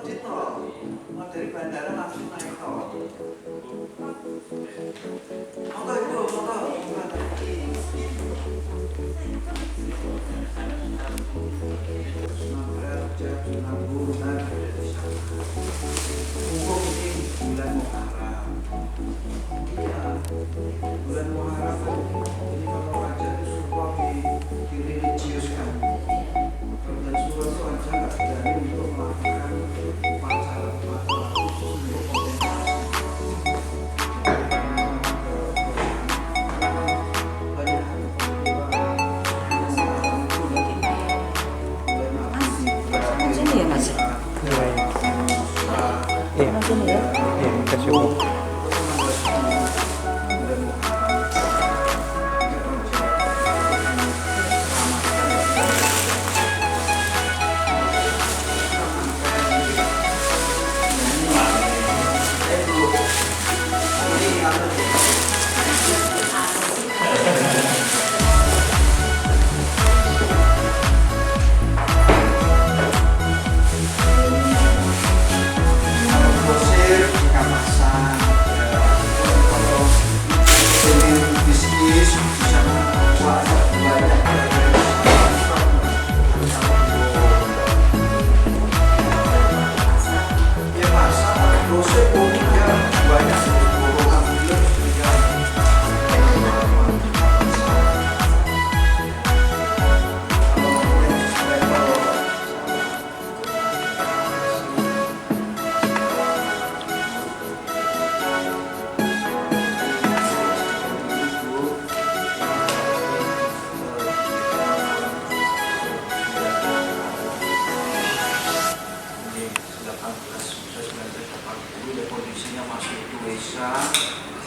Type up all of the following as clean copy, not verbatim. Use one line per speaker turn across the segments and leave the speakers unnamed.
di tol. Mau dari bandara langsung naik tol. Monggo Ibu, monggo. Penanggulangan mumpung ini bulan Muharram. Iya, bulan Muharram ini kalau raja itu suka direligiuskan. Kalau dari surat itu raja nggak berani untuk melakukan upacara-upacara khusus untuk kontemplasi.
Kasih Bu.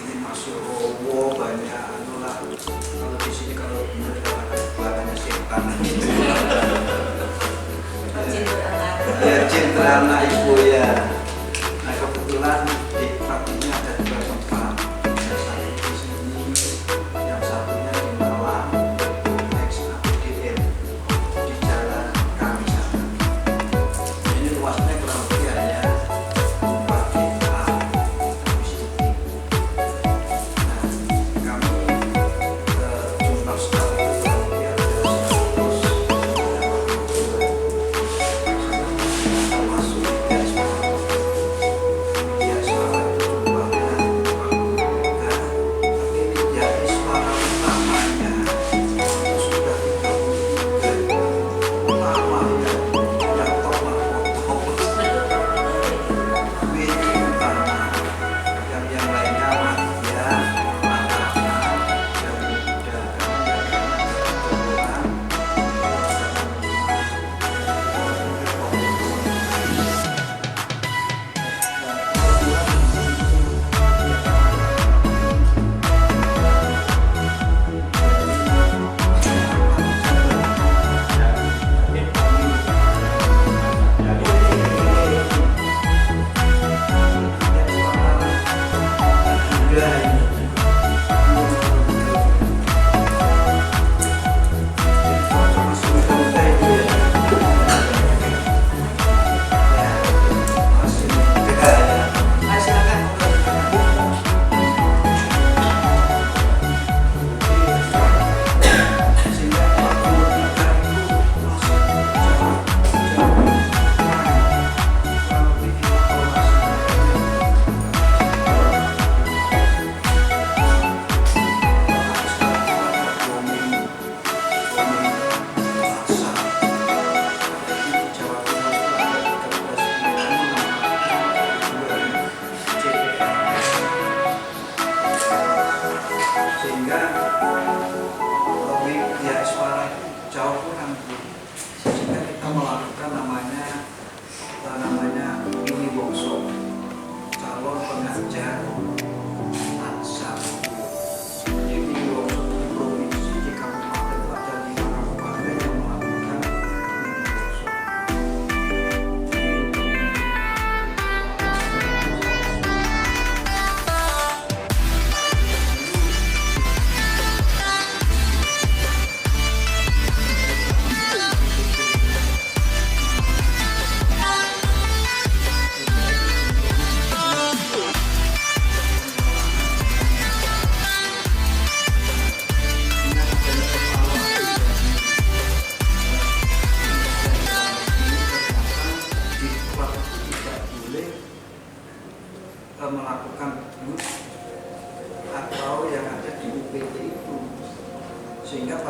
Ini masuk rowo banyak anulah. Kalau di sini kalau benar kata-katanya setan. Ya cinta anak ibu ya. Nah kebetulan di tempat ini ada dua tempat. Yang satu di sini, yang satunya di Malang, next APDM di Jalan Kamisana. Ini luasnya kurang lebih hanya 4 hektar.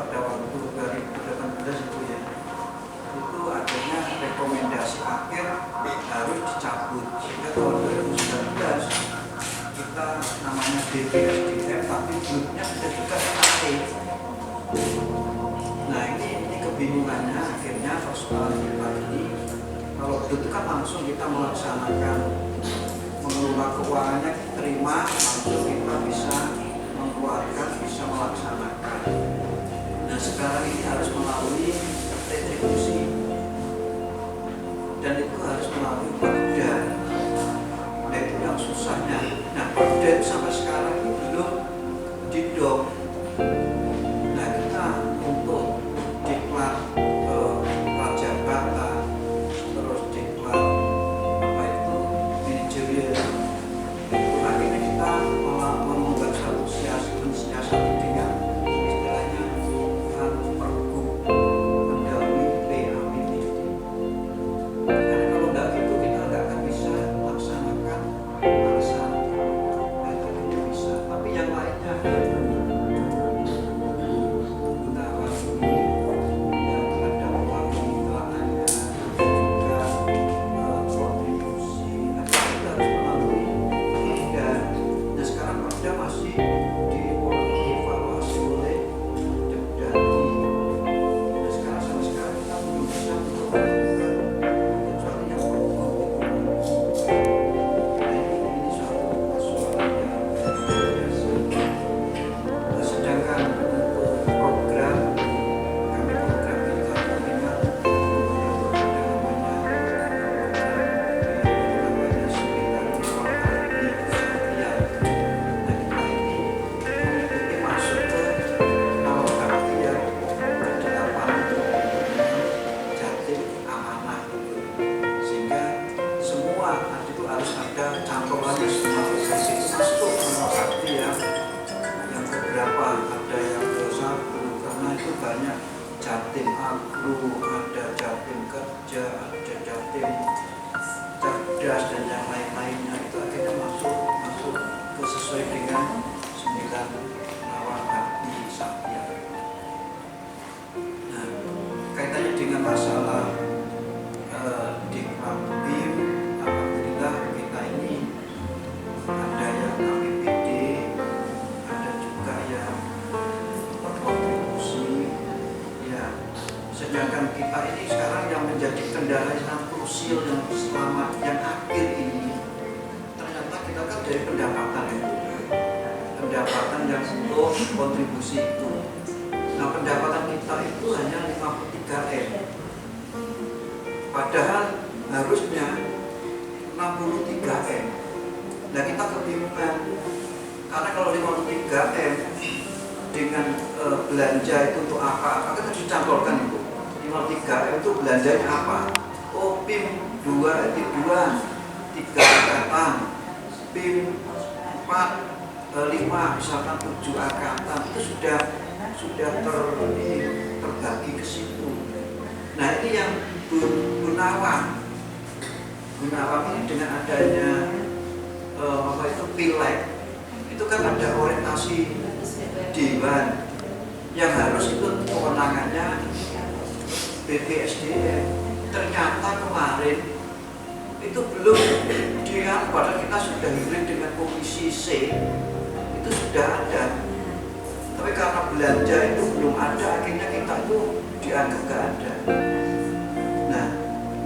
pada waktu 2018 itu ya, itu adanya rekomendasi akhir harus dicabut, sehingga tahun 2019 kita namanya BPSDM tapi grupnya sudah juga aktif. Nah ini kebingungannya akhirnya persoalan kita ini, kalau begitu kan langsung kita melaksanakan mengelola keuangannya, terima langsung kita bisa mengeluarkan, bisa melaksanakan. Nah sekarang ini harus melalui retribusi dan itu harus melalui Perda. Nah itu yang susahnya. Nah Perda itu sampai sekarang ini belum didok. Nah kita untuk diklat Prajabata, terus diklat apa itu manajerial, itu akhirnya kita membuat satu siasati dengan istilahnya Pergub mendahului PAPBD. Karena kalau nggak gitu kita nggak akan bisa melaksanakan alasan itu tidak bisa. Tapi yang lainnya Gunawan ini yang ada melalui kelangannya juga kontribusi, nah kita harus melalui Perda. Nah sekarang Perda masih dievaluasi oleh Depdagri. Nah sekarang sampai sekarang kita belum bisa melakukan kecuali yang Pergub itu. Nah ini suatu persoalan yang biasa. Nah, sedangkan untuk program kami program kita dengan ada namanya sekitar 5 kali keseharian. Nah kita ini mengikuti masuk ke awal bakti yang ke-8 Jatim Amanah itu, sehingga semua itu harus ada cantolannya, semua organisasi itu masuk ke awal bakti yang beberapa, ada yang ke-1 karena itu banyak Jatim Agro, ada Jatim Kerja, ada Jatim Cerdas dan yang lain-lainnya, itu akhirnya masuk ke sesuai dengan 9 nawar bakti Satya. Nah kaitannya dengan masalah Diklat BIM, alhamdulillah kita ini ada yang APBD, ada juga yang berkontribusi ya. Sedangkan kita ini sekarang yang menjadi kendala yang krusial dan selama yang akhir ini, ternyata kita kan dari pendapatan itu, pendapatan yang untuk kontribusi itu. Nah pendapatan kita itu hanya 53M, padahal harusnya 63M. Nah kita kebingungan, karena kalau 53M dengan belanja itu untuk apa kan dicantumkan itu. 53M itu belanjanya apa? Oh PIM 2, 3 angkatan, PIM 4, 5, misalkan 7 angkatan, itu sudah terbagi ke situ. Nah ini yang Gunawan ini dengan adanya Pileg itu kan ada orientasi Dewan yang harus itu kewenangannya BPSDM. Ternyata kemarin itu belum padahal kita sudah hibrid dengan komisi C, itu sudah ada, tapi karena belanja itu belum ada, akhirnya kita itu dianggap gak ada. Nah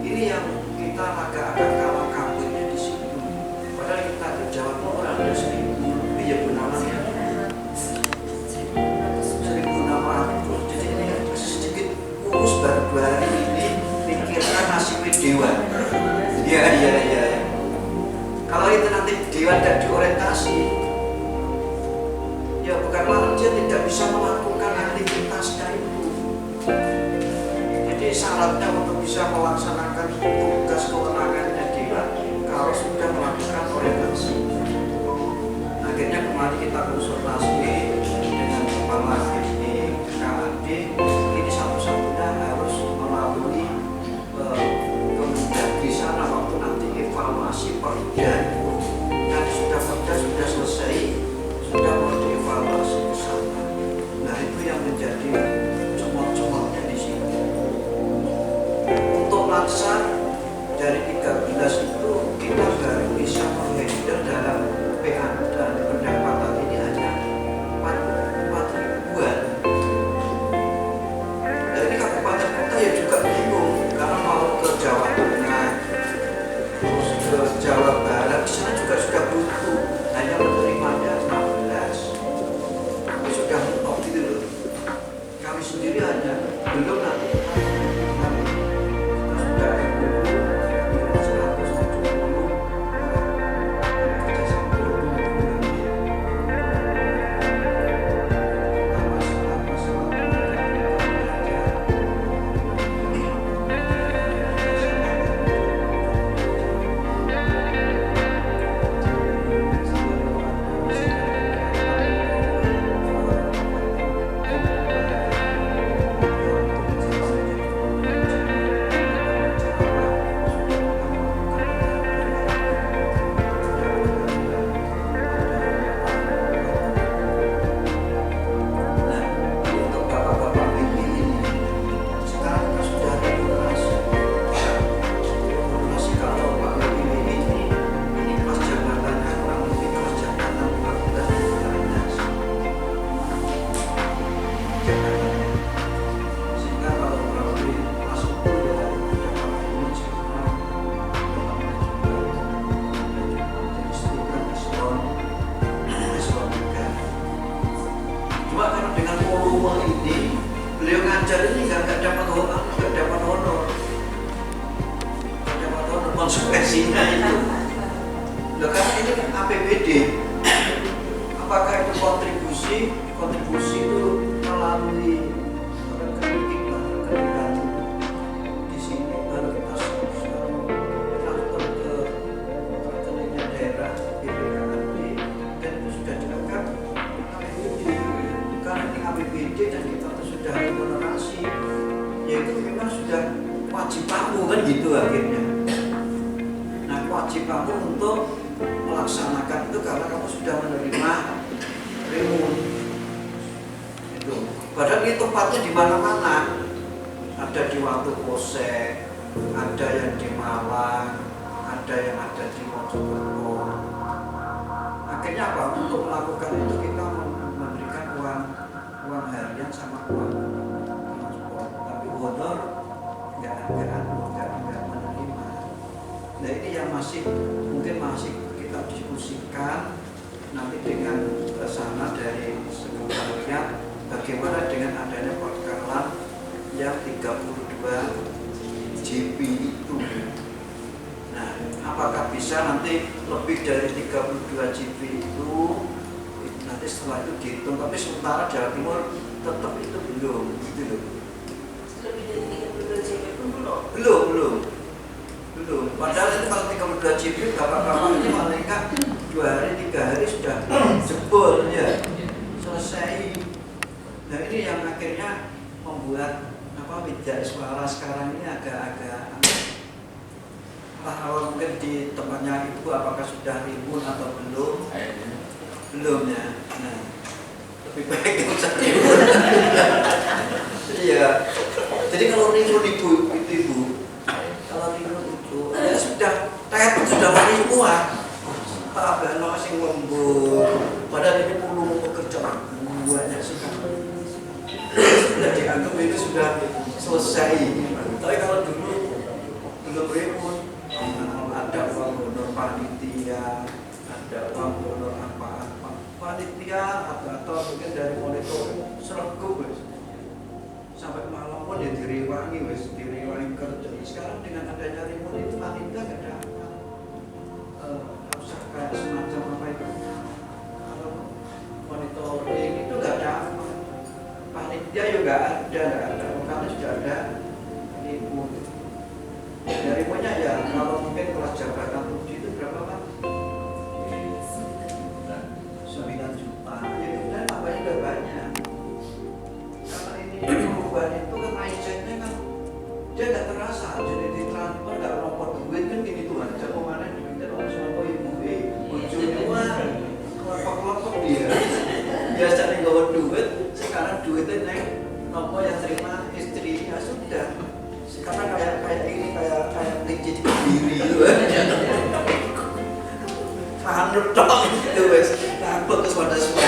ini yang kita agak kalah kabutnya di situ. Padahal kita di Jawa Timur ada 1000 lebih ya Gunawan ya, 1.600. Jadi ini sedikit kurus baru hari ini pikirkan nasib Dewan. Iya. Kalau itu nanti Dewan tidak diorientasi, ya bukan malah dia tidak bisa melakukan aktivitasnya itu. Jadi syaratnya untuk bisa melaksanakan tugas kewenangannya Dewan kalau sudah melakukan orientasi. Nah, akhirnya kemarin kita konsultasi dengan kepala KAD, ini satu-satunya harus melalui Kemendagri sana waktu nanti evaluasi Perda. Nanti sudah Perda sudah selesai, sudah mau dievaluasi ke sana. Nah itu yang menjadi
memaksa dari 13 itu kita baru bisa menghandle dalam PA dan pendapatan ini hanya 4 ribuan. Nah ini kabupaten kota ya juga bingung karena mau ke Jawa Tengah terus ke Jawa Barat di sana juga sudah butuh, hanya menerimanya 16. Tapi sudah mentok gitu loh. Kami sendiri hanya belum nanti konsekuensinya itu. Loh, karena ini kan APBD. Apakah itu kontribusi itu melalui rekening di sini baru kita lakukan ke rekeningnya daerah BPKB dan itu sudah dianggap APBD. Karena ini APBD dan kita sudah remunerasi, yaitu memang sudah wajib kamu kan gitu akhirnya. Wajib kamu untuk melaksanakan itu karena kamu sudah menerima remun itu. Padahal ini tempatnya di mana-mana. Ada di Watu Posek, ada yang di Malang, ada yang ada di Mojokerto. Akhirnya apa? Untuk melakukan itu kita memberikan uang harian sama uang transport. Tapi honor nggak menerima. Nah ini yang mungkin masih kita diskusikan nanti dengan sana dari sekretariat bagaimana dengan adanya perkenalan yang 32 JP itu. Nah apakah bisa nanti lebih dari 32 JP itu nanti setelah itu dihitung, tapi sementara Jawa Timur tetap itu belum gitu loh.
Lebih dari 32 JP pun
belum. Padahal itu kalau 32 JP bapak-bapak ini mereka 2 hari 3 hari sudah jebol ya, selesai. Nah ini yang akhirnya membuat Widya Iswara sekarang ini agak kalau mungkin di tempatnya ibu apakah sudah rimbun atau belum ya. Nah lebih baik itu rimbun. Iya. Jadi kalau rimbun ibu ya sudah sudah lari semua. Pak Abano sing lembur, padahal ini perlu pekerjaan banyak sekali. Sudah dianggap itu sudah selesai. Tapi kalau dulu belum rimbun, ada uang honor panitia, ada uang honor apa-apa. Panitia atau mungkin dari monitoring seragam sampai malam pun ya direwangi kerja. Sekarang dengan adanya remote itu panitia nggak ada usah kayak semacam apa itu kalau monitoring itu nggak ada panitia juga nggak ada karena sudah ada remote. Ya remote-nya ya kalau mungkin kelas jabatan 7 itu berapa Pak? 9 juta ya dan apanya udah banyak. Perubahan itu kan mindsetnya kan dia nggak terasa, jadi di transfer nggak ropot duit kan gini tuh aja kemarin duitnya orang semua ibu ujungnya kelompok dia biasanya nggak duit, sekarang duitnya naik nopo yang terima istrinya sudah
Karena kayak ini kayak digit diri gitu. Manut dong itu wes. Ngambek ke suara istri.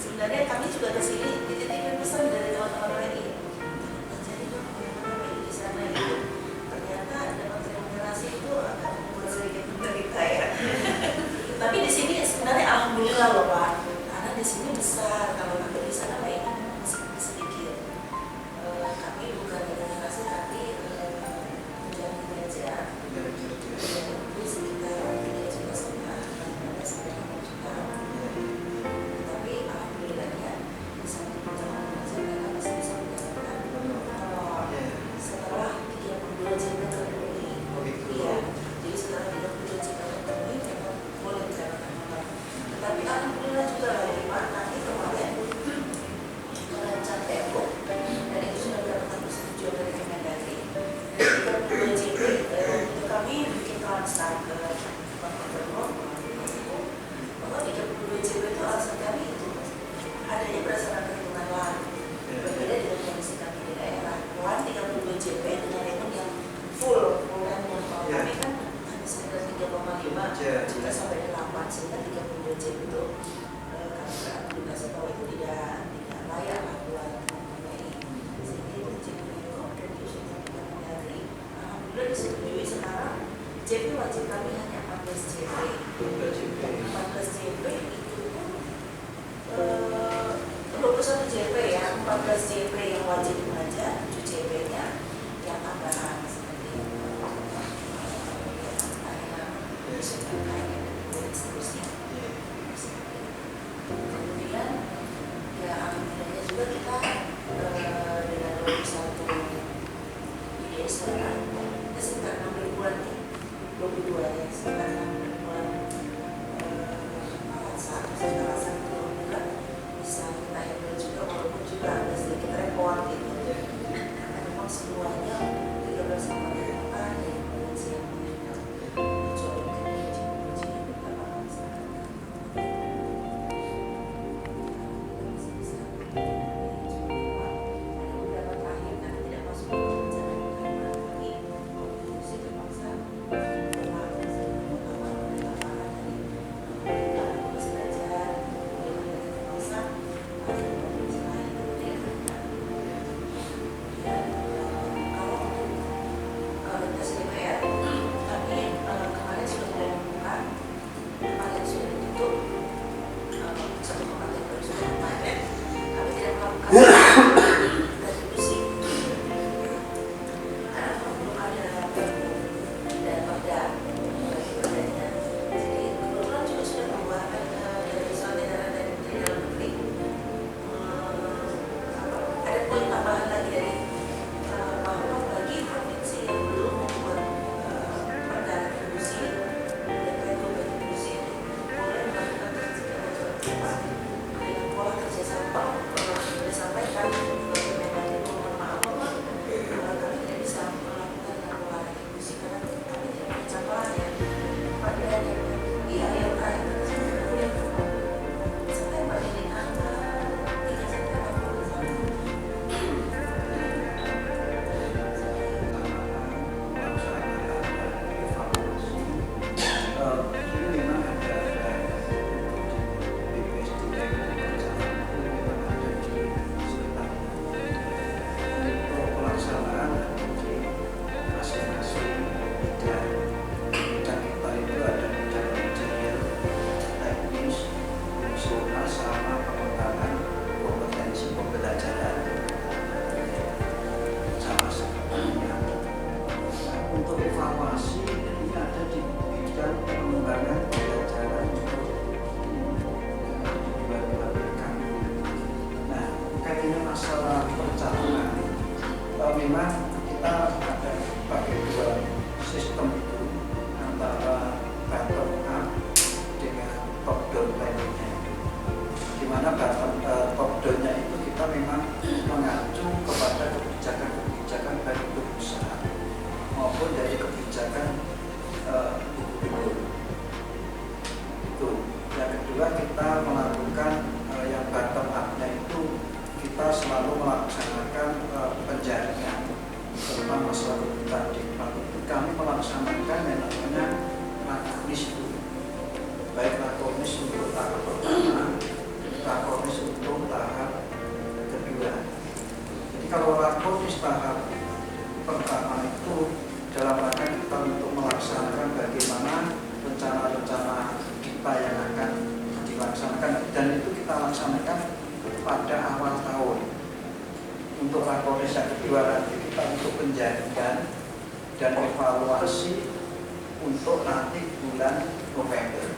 Sebenarnya kami juga ke sini dititipin pesan dari teman-teman WNI. Jadi di sana itu ternyata dapat remunerasi itu akan membuat sedikit menderita ya. Tapi di sini sebenarnya alhamdulillah loh Pak, karena di sini besar. Kalau nanti di sana WNI masih sedikit. Kami bukan remunerasi tapi menjadi kerja. Jadi sekitar 3,5 juta sampai 5 juta. Tapi alhamdulillahnya bisa berjalan karena masih bisa mendapatkan kalau setelah 32 JP terpenuhi. Iya, jadi setelah 32 JP terpenuhi memang boleh mendapatkan honor. Tetapi alhamdulillah juga lagi Pak, nanti kemarin merancang tembok dan itu sudah mendapatkan persetujuan dari Kemendagri. 32 JP itu kami bikin transfer ke Pak Gubernur bahwa 32 JP itu alasan kami itu adanya berdasarkan perhitungan LAN. Berbeda dengan kondisi kami di daerah. LAN 32 JP dengan remun yang full remun. Kalau kami kan hanya sekitar 3,5 juta sampai 8, sehingga 32 JP itu kami beraplikasi bahwa itu tidak layak lah buat mempunyai. Sehingga itu JP itu dan diusul sampai dari alhamdulillah disetujui sekarang JP wajib kami hanya 14 JP. 14 JP itu pun 21 JP ya, 14 JP yang wajib mengajar, 7 JP-nya yang tambahan seperti dan seterusnya. Kemudian ya alhamdulillahnya juga kita dengan 21 IDS sekarang kita sekitar 6 ribuan ya, 22 ya, sekitar 6 ribuan alasan itu alhamdulillah bisa kita handle juga walaupun juga ada sedikit repot gitu. Karena memang semuanya 13 sama mereka yang siap meninggal kecuali uji beberapa masalah. Ada beberapa terakhir karena tidak masuk ke rencana kami
masalah kebutuhan diklat itu kami melaksanakan yang namanya rakornis itu, baik rakornis untuk tahap pertama, rakornis untuk tahap kedua. Jadi kalau rakornis tahap pertama itu dalam rangka kita untuk melaksanakan bagaimana rencana-rencana kita yang akan dilaksanakan, dan itu kita laksanakan pada awal tahun. Untuk rakornis yang kedua nanti kita untuk penjaringan dan evaluasi untuk nanti bulan November.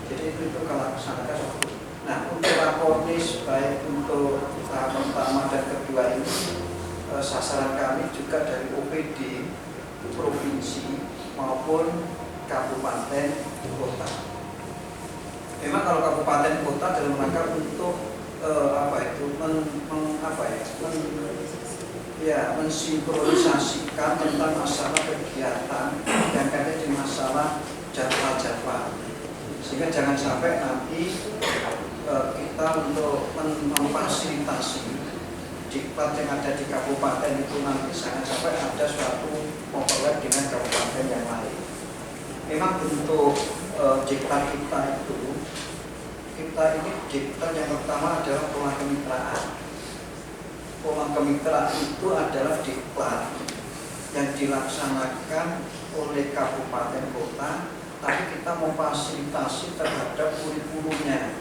Jadi itu kita laksanakan. Nah, untuk rakornis baik untuk tahap pertama dan kedua ini sasaran kami juga dari OPD provinsi maupun kabupaten kota. Memang kalau kabupaten kota dalam rangka untuk mensinkronisasikan tentang masalah kegiatan yang kaitan dengan masalah jadwal-jadwal, sehingga jangan sampai nanti kita untuk memfasilitasi diklat yang ada di kabupaten itu nanti jangan sampai ada suatu overlap dengan kabupaten yang lain. Memang bentuk diklat kita itu, kita ini diklat yang pertama adalah pola kemitraan. Pola kemitraan itu adalah diklat yang dilaksanakan oleh kabupaten kota, tapi kita memfasilitasi terhadap kurikulumnya.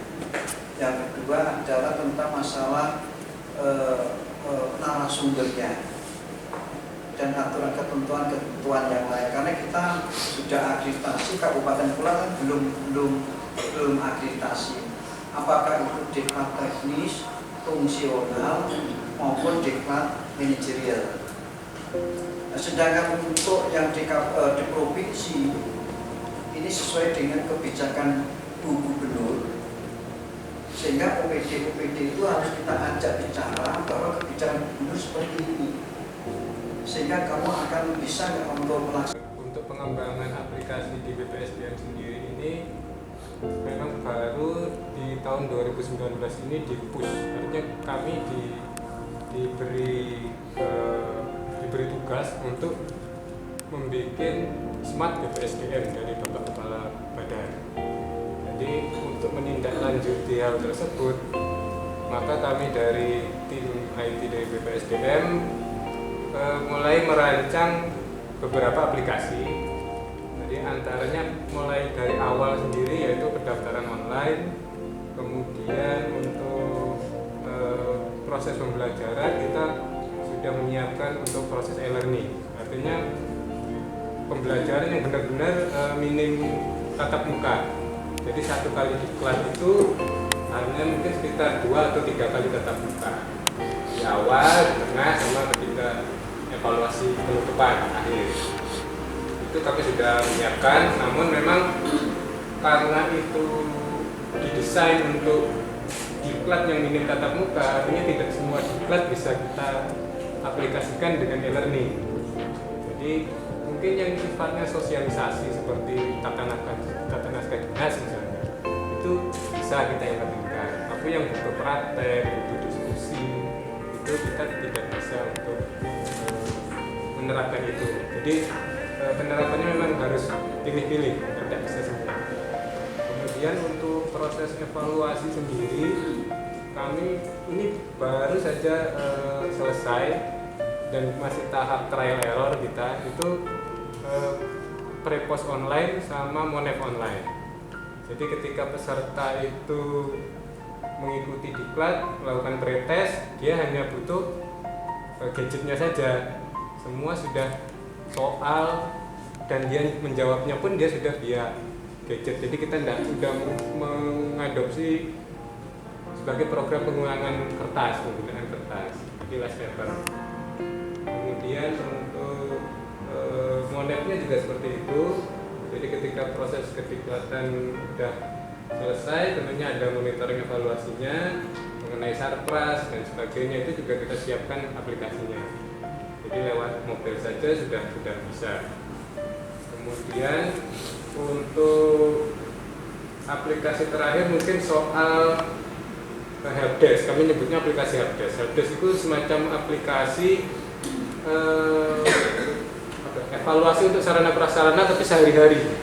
Yang kedua adalah tentang masalah narasumbernya dan aturan ketentuan yang lain. Karena kita sudah akreditasi, kabupaten kota kan belum akreditasi. Apakah itu diklat teknis, fungsional maupun diklat manajerial. Nah, sedangkan untuk yang di provinsi ini sesuai dengan kebijakan Bu Gubernur, sehingga OPD itu harus kita ajak bicara bahwa kebijakan gubernur seperti ini, sehingga kamu akan bisa untuk melaksanakan.
Untuk pengembangan aplikasi di BPSDM sendiri ini memang baru di tahun 2019 ini di-push. Artinya kami diberi tugas untuk membuat smart BPSDM dari Bapak Kepala Badan. Jadi untuk menindaklanjuti hal tersebut, maka kami dari tim IT dari BPSDM mulai merancang beberapa aplikasi. Jadi antaranya mulai dari awal sendiri yaitu pendaftaran online, kemudian untuk proses pembelajaran kita sudah menyiapkan untuk proses e-learning. Artinya pembelajaran yang benar-benar minim tatap muka. Jadi satu kali diklat itu hanya mungkin sekitar 2 atau 3 kali tatap muka. Di awal, di tengah, sama ketika evaluasi penutupan akhir. Itu kami sudah menyiapkan, namun memang karena itu didesain untuk diklat yang minim tatap muka, artinya tidak semua diklat bisa kita aplikasikan dengan e-learning. Jadi mungkin yang sifatnya sosialisasi seperti tata naskah dinas misalnya, itu bisa kita e-learningkan. Tapi yang butuh praktek, butuh diskusi, itu kita tidak bisa untuk menerapkan itu. Jadi penerapannya memang harus pilih-pilih, tidak bisa semua. Kemudian untuk proses evaluasi sendiri, kami ini baru saja selesai dan masih tahap trial error kita itu pre-post online sama monef online. Jadi ketika peserta itu mengikuti diklat, melakukan pretest, dia hanya butuh gadgetnya saja. Semua sudah soal dan dia menjawabnya pun dia sudah via gadget. Jadi kita tidak sudah mengadopsi sebagai program pengulangan kertas, penggunaan kertas, last paper. Kemudian untuk monefnya juga seperti itu. Jadi ketika proses kediklatan sudah selesai, tentunya ada monitoring evaluasinya mengenai sarpras dan sebagainya, itu juga kita siapkan aplikasinya. Jadi lewat mobil saja sudah bisa. Kemudian untuk aplikasi terakhir mungkin soal helpdesk. Kami nyebutnya aplikasi helpdesk. Helpdesk itu semacam aplikasi evaluasi untuk sarana prasarana tapi sehari-hari.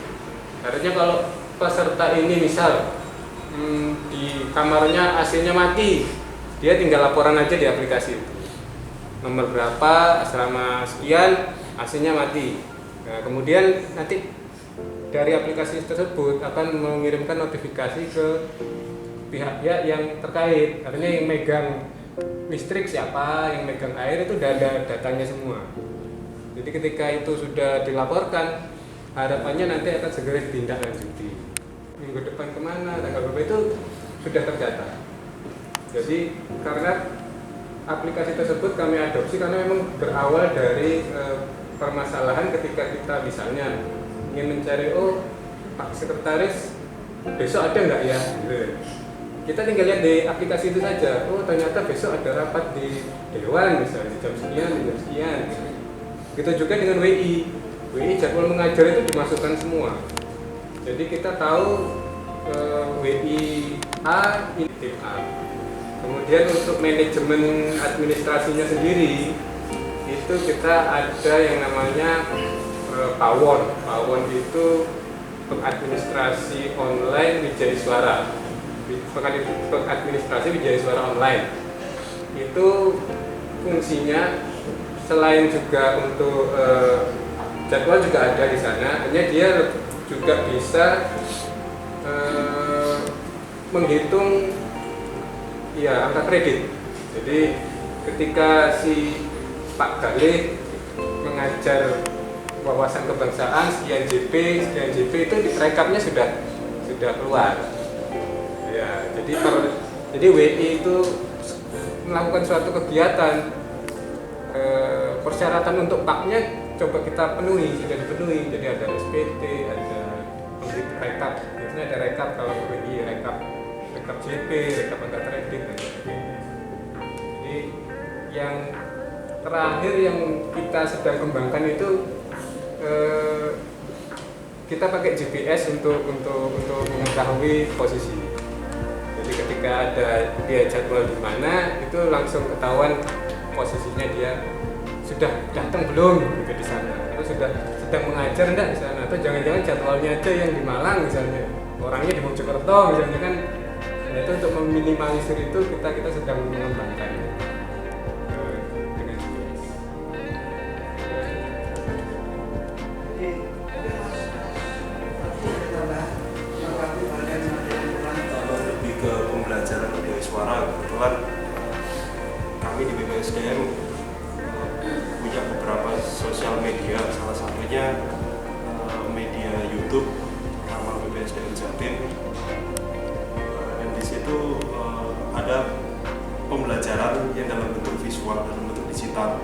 Artinya kalau peserta ini misal di kamarnya AC-nya mati, dia tinggal laporan aja di aplikasi itu. Nomor berapa, asrama sekian, AC-nya mati. Nah, kemudian nanti dari aplikasi tersebut akan mengirimkan notifikasi ke pihak-pihak yang terkait. Artinya yang megang listrik siapa, yang megang air itu udah ada datanya semua. Jadi ketika itu sudah dilaporkan, harapannya nanti akan segera ditindaklanjuti. Minggu depan kemana, tanggal berapa itu sudah tercatat. Jadi karena aplikasi tersebut kami adopsi karena memang berawal dari permasalahan ketika kita misalnya ingin mencari, oh Pak Sekretaris besok ada nggak ya? Gitu. Kita tinggal lihat di aplikasi itu saja. Oh ternyata besok ada rapat di Dewan misalnya jam sekian, jam sekian. Gitu juga dengan WI. WI jadwal mengajar itu dimasukkan semua. Jadi kita tahu WI A ini tim A. Kemudian untuk manajemen administrasinya sendiri itu kita ada yang namanya Pawon. Pawon itu pengadministrasi online Wijaya Suara. Pengadministrasi Wijaya Suara online. Itu fungsinya selain juga untuk jadwal juga ada di sana. Hanya dia juga bisa menghitung ya angka kredit. Jadi ketika si Pak Galih mengajar wawasan kebangsaan sekian JP itu di rekapnya sudah keluar. Ya, jadi WI itu melakukan suatu kegiatan, persyaratan untuk paknya coba kita penuhi, sudah dipenuhi. Jadi ada SPT, ada rekap, biasanya ada rekap kalau WI, rekap JP, rekap angka kredit dan sebagainya. Jadi yang terakhir yang kita sedang kembangkan itu kita pakai GPS untuk mengetahui posisi. Jadi ketika ada dia jadwal di mana, itu langsung ketahuan posisinya dia sudah datang belum gitu di sana, atau sudah sedang mengajar enggak di sana, atau jangan-jangan jadwalnya aja yang di Malang misalnya, orangnya di Mojokerto misalnya kan. Nah, itu untuk meminimalisir itu kita sedang mengembangkan dengan GPS.
Kalau lebih ke pembelajaran Wijaya Suara, kebetulan kami di BPSDM punya beberapa sosial media, salah satunya media YouTube nama BPSDM Jatim. Dan di situ ada pembelajaran yang dalam bentuk visual, dalam bentuk digital,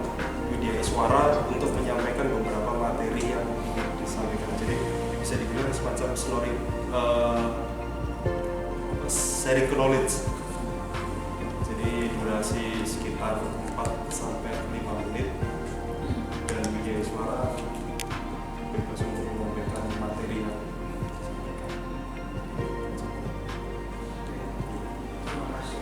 Wijaya Suara untuk menyampaikan beberapa materi yang ingin disampaikan. Jadi bisa dibilang semacam sharing knowledge. Jadi durasi sekitar 4-5 menit dan Wijaya Suara bebas untuk menyampaikan materi yang
Terima kasih.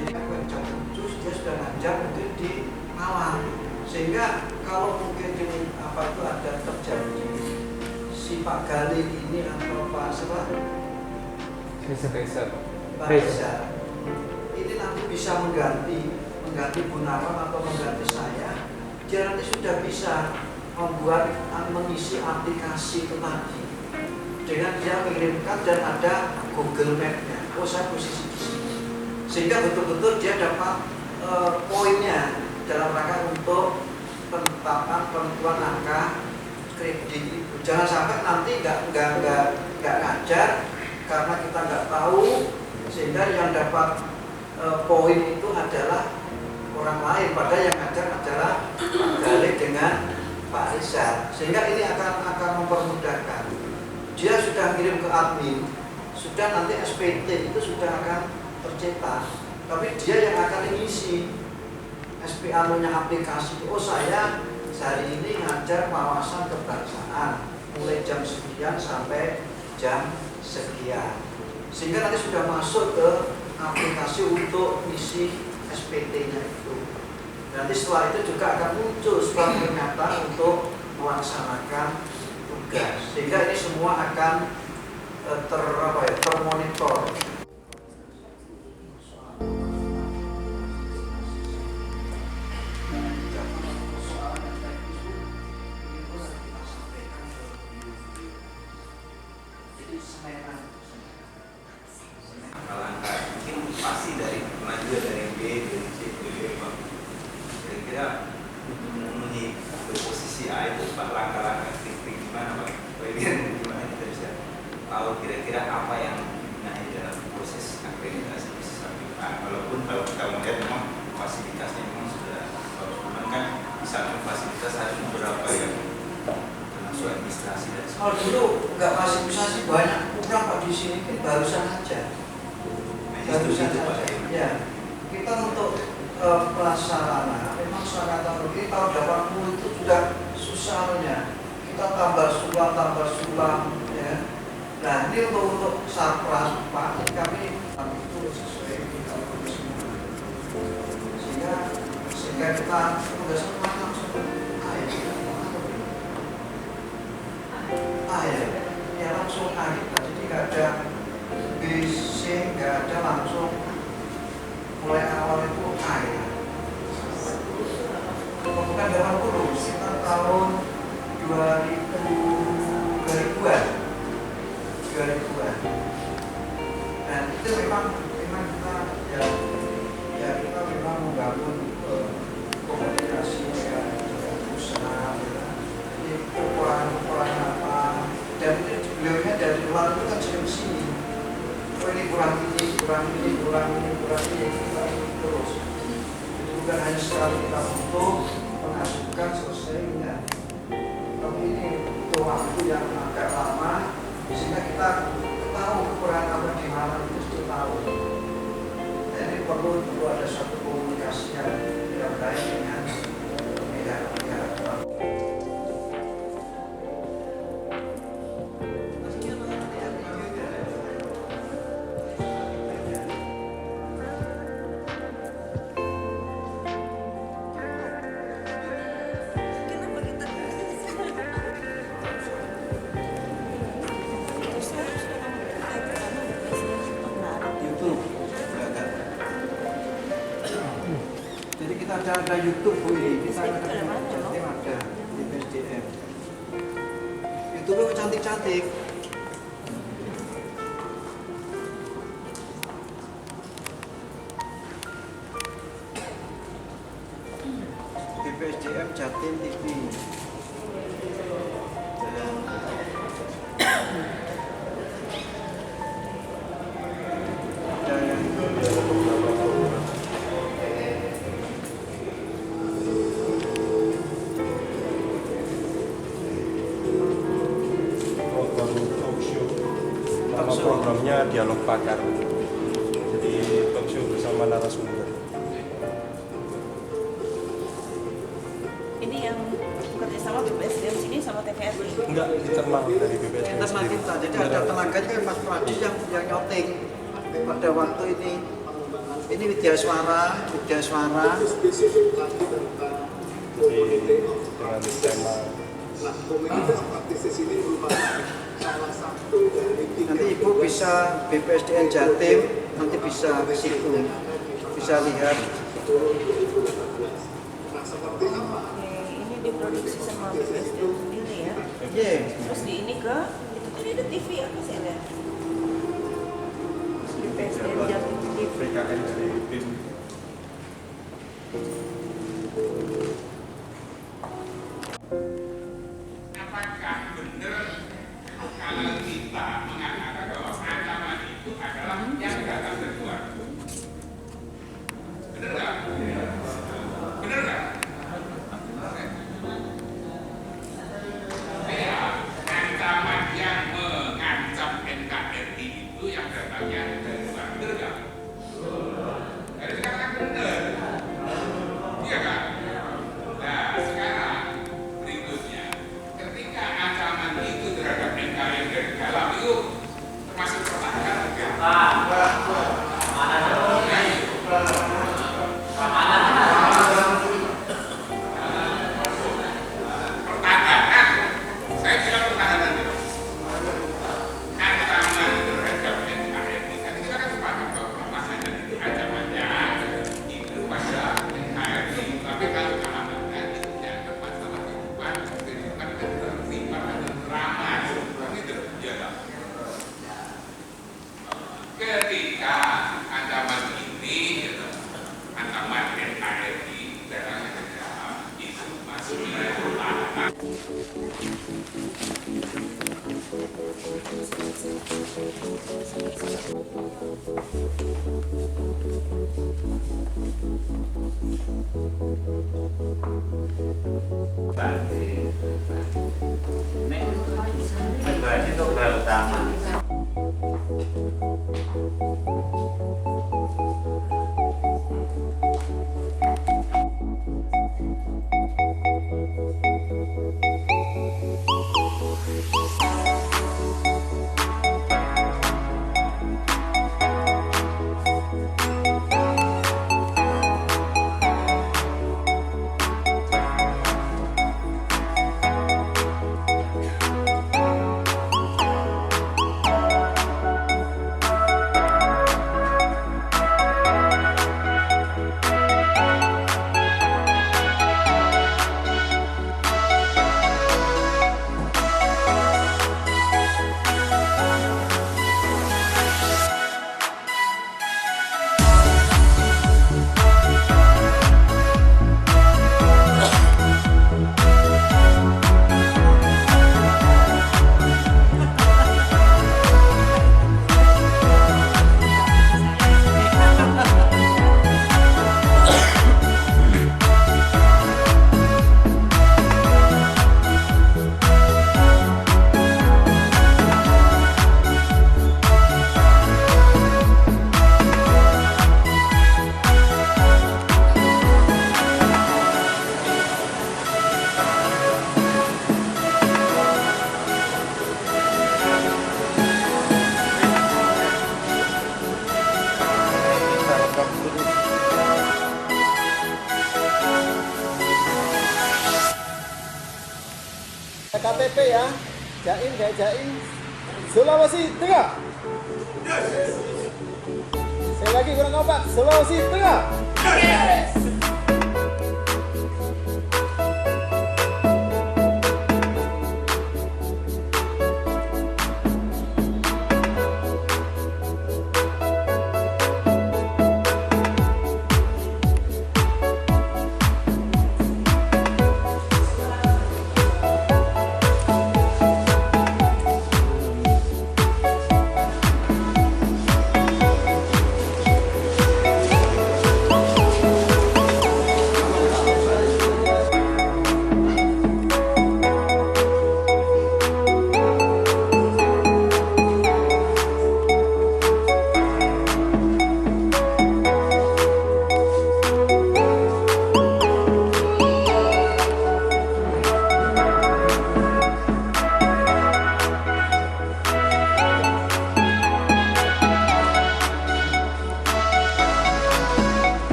Ini kan jam 7 dia sudah ngajar mungkin di Malang, sehingga kalau mungkin ini apa itu ada terjadi si Pak Galih ini atau Pak siapa? Pak Reza ini nanti bisa mengganti Bu Nawang atau mengganti saya, dia nanti sudah bisa mengisi aplikasi itu tadi dengan dia mengirimkan dan ada Google Map-nya. Oh saya posisi di sini, sehingga betul-betul dia dapat poinnya dalam rangka untuk penetapan penentuan angka kredit itu. Jangan sampai nanti nggak ngajar karena kita nggak tahu, sehingga yang dapat poin itu adalah orang lain, padahal yang ngajar adalah Pak Galih dengan Pak Reza. Sehingga ini akan mempermudahkan. Dia sudah kirim ke admin, sudah nanti SPT itu sudah akan tercetak, tapi dia yang akan mengisi SPA-nya aplikasi. Oh saya hari ini ngajar wawasan kebangsaan mulai jam sekian sampai jam sekian, sehingga nanti sudah masuk ke aplikasi untuk isi SPT-nya itu. Nanti setelah itu juga akan muncul surat pernyataan untuk melaksanakan
sehingga ini semua akan termonitor.
Langkah mungkin pasti dari pengajuan dari B, dari C, dari B, kira-kira memenuhi posisi A itu Pak, langkah-langkah kritik gimana Pak? Bagian gimana kita bisa tahu kira-kira apa yang dibenahi dalam proses akreditasi bisnis A, walaupun kalau kita melihat memang fasilitasnya memang sudah bagus, cuman kan bisa fasilitas ada beberapa yang termasuk administrasi dan sebagainya.
Kalau dulu nggak fasilitasasi banyak kurang Pak di sini, kan barusan aja. Barusan aja. Ya, kita untuk prasarana memang sarana ini tahun 80 itu sudah susahnya. Kita tambah sulam ya. Nah ini untuk sarpras Pak, kami itu sesuai kita sehingga kita sudah semua langsung ya langsung A kita, jadi nggak ada BC, nggak ada langsung mulai awal itu A ya. Bukan 80, sekitar tahun 2000-an. Dan itu memang kita ya kita memang membangun komunikasi dengan usaha, jadi ukuran apa, dan beliaunya dari luar itu kan sering sini. Oh ini kurang ini terus. Jadi bukan hanya sekali kita untuk mengajukan selesainya, tapi ini butuh waktu yang agak lama sehingga kita tahu kekurangan apa di mana itu sudah tahu. Jadi perlu ada suatu komunikasi yang baik dengan pihak-pihak. Jadi kita ada YouTube Bu ini, kita ada di PSDM. YouTube cantik-cantik. Di PSDM Jatim TV.
Nama programnya Dialog Pakar. Jadi talk show bersama narasumber.
Ini yang kerjasama BPSDM sini sama TVRI.
Enggak, internal dari BPSDM
Internal
sendiri.
kita, jadi ada tenaganya Mas Pradi yang nyouting pada waktu ini. Ini Widya Suara.
Jadi dengan tema
Nanti Ibu bisa BPSDM Jatim, nanti bisa ke situ, bisa lihat.
Oke, ini diproduksi sama BPSDM sendiri ya.
Iya.
Terus di ini ke itu tadi ada TV apa sih ada? BPSDM Jatim TV.
PKN dari tim.
Apakah benar kalau kita mengatakan bahwa ancaman itu adalah yang datang dari luar? Benar nggak? Benar nggak? Ya, ancaman yang mengancam NKRI itu yang datangnya dari luar. Benar nggak? Jadi dikatakan benar. Iya kan? Nah, sekarang berikutnya, ketika ancaman
Berarti untuk hal utama.
KTP ya, Jaim kayak Jaim, Sulawesi Tengah. Saya lagi kurang kompak, Sulawesi Tengah.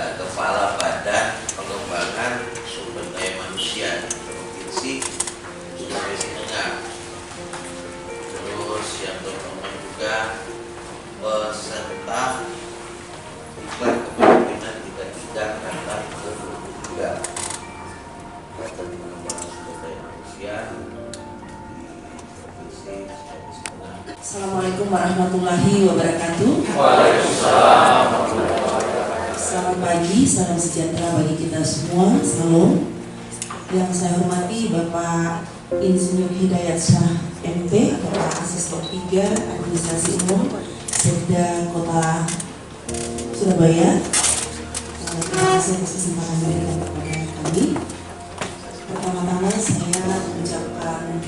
Kepala Badan Pengembangan Sumber Daya Manusia Provinsi Sulawesi Tengah. Terus yang teman-teman juga peserta iklan kepemimpinan 33 angkatan ke-23 Badan Pengembangan Sumber Daya Manusia di Provinsi Sulawesi Tengah.
Assalamualaikum warahmatullahi wabarakatuh.
Waalaikumsalam.
Selamat pagi, salam sejahtera bagi kita semua. Salam. Yang saya hormati Bapak Insinyur Hidayat Syah MT, Bapak Asisten 3 Administrasi Umum Sekda Kota Surabaya. Terima kasih atas kesempatan diberikan kepada kami. Pertama-tama saya mengucapkan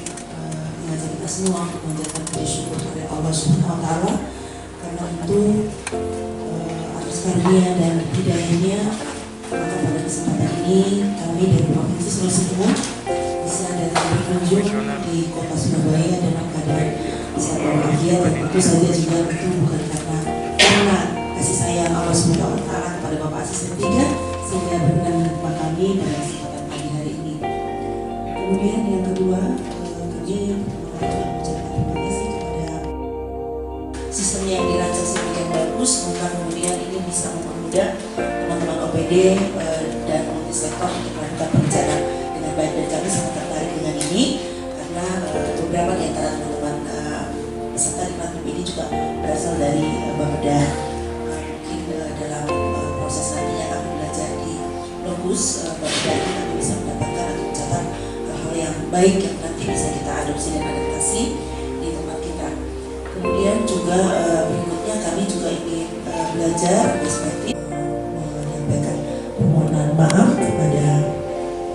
mengajak kita semua untuk menjadikan puji syukur kepada Allah Subhanahu Wa Taala karena itu atas karunia dan hidayahnya maka pada kesempatan ini kami dari Provinsi Sulawesi Tengah bisa datang berkunjung di Kota Surabaya dalam keadaan sehat walafiat dan tentu saja juga itu bukan karena kasih sayang Allah Subhanahu Wa Taala kepada Bapak Asisten 3 sehingga berkenan menerima kami pada kesempatan pagi hari ini. Kemudian yang kedua, kami mengucapkan terima kasih kepada sistemnya yang dirancang sedemikian bagus, maka kemudian ini bisa mempermudah teman-teman OPD dan multisektor untuk melakukan perencanaan dengan baik, dan kami sangat tertarik dengan ini karena beberapa di antara teman-teman peserta di platform ini juga berasal dari Bapeda. Mungkin dalam proses nantinya kami belajar di Lokus Bapeda ini kami bisa mendapatkan atau mencatat hal-hal yang baik yang nanti bisa kita adopsi dan adaptasi di tempat kita. Kemudian juga berikutnya kami juga ingin belajar perspektif menyampaikan permohonan maaf kepada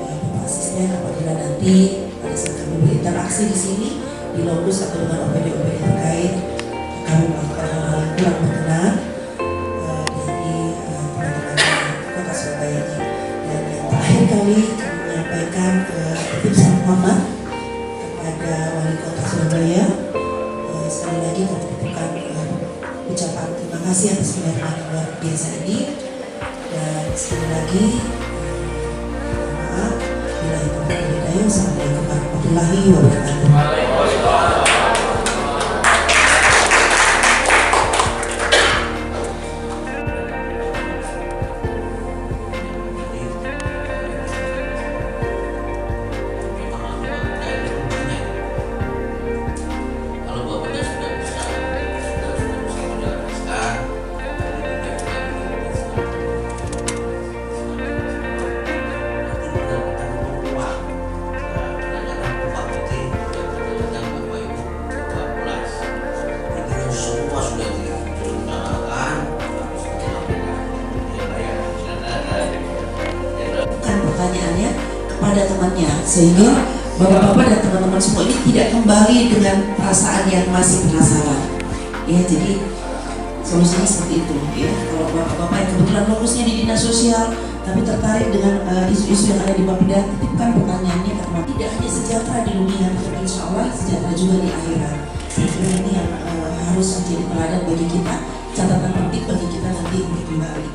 Bapak Asisten apabila nanti pada saat kami berinteraksi di sini di Lokus atau dengan OPD-OPD terkait kami melakukan hal-hal yang kurang berkenan dari teman-teman Kota Surabaya ini. Dan yang terakhir kali kami menyampaikan tips hormat kepada Wali Kota Surabaya. Sekali lagi kami titipkan ucapan terima kasih atas penerimaan yang luar biasa ini, dan sekali lagi maaf bila itu berbeda. Assalamualaikum warahmatullahi wabarakatuh. Pertanyaannya kepada temannya sehingga bapak-bapak dan teman-teman semua ini tidak kembali dengan perasaan yang masih penasaran ya. Jadi solusinya seperti itu ya. Kalau bapak-bapak yang kebetulan fokusnya di dinas sosial tapi tertarik dengan isu-isu yang ada di Bapeda, titipkan pertanyaannya karena tidak hanya sejahtera di dunia tapi insya Allah sejahtera juga di akhirat. Saya kira ini yang harus menjadi teladan bagi kita, catatan penting bagi kita nanti untuk kembali.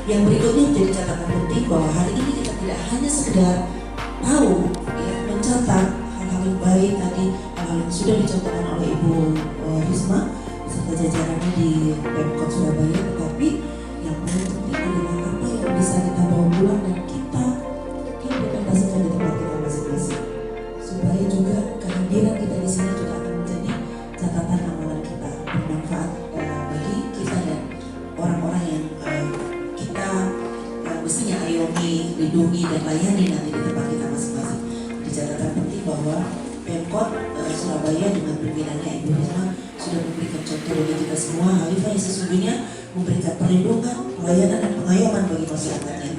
Yang berikutnya menjadi catatan penting bahwa hari ini kita tidak hanya sekedar tahu ya, mencatat hal-hal yang baik tadi, hal-hal yang sudah dicontohkan oleh Ibu Risma beserta jajarannya di Pemkot Surabaya, tetapi yang paling penting adalah apa yang bisa kita bawa pulang dan kita implementasikan di tempat kita masing-masing, supaya juga kehadiran kita di sini juga akan menjadi catatan amalan kita, bermanfaat bagi kita dan orang-orang yang kita mestinya ayomi, lindungi dan layani nanti di tempat kita masing-masing. Di catatan penting bahwa Pemkot Surabaya dengan pimpinannya Ibu Risma sudah memberikan contoh bagi kita semua, Khalifah yang sesungguhnya memberikan perlindungan, pelayanan dan pengayoman bagi masyarakatnya.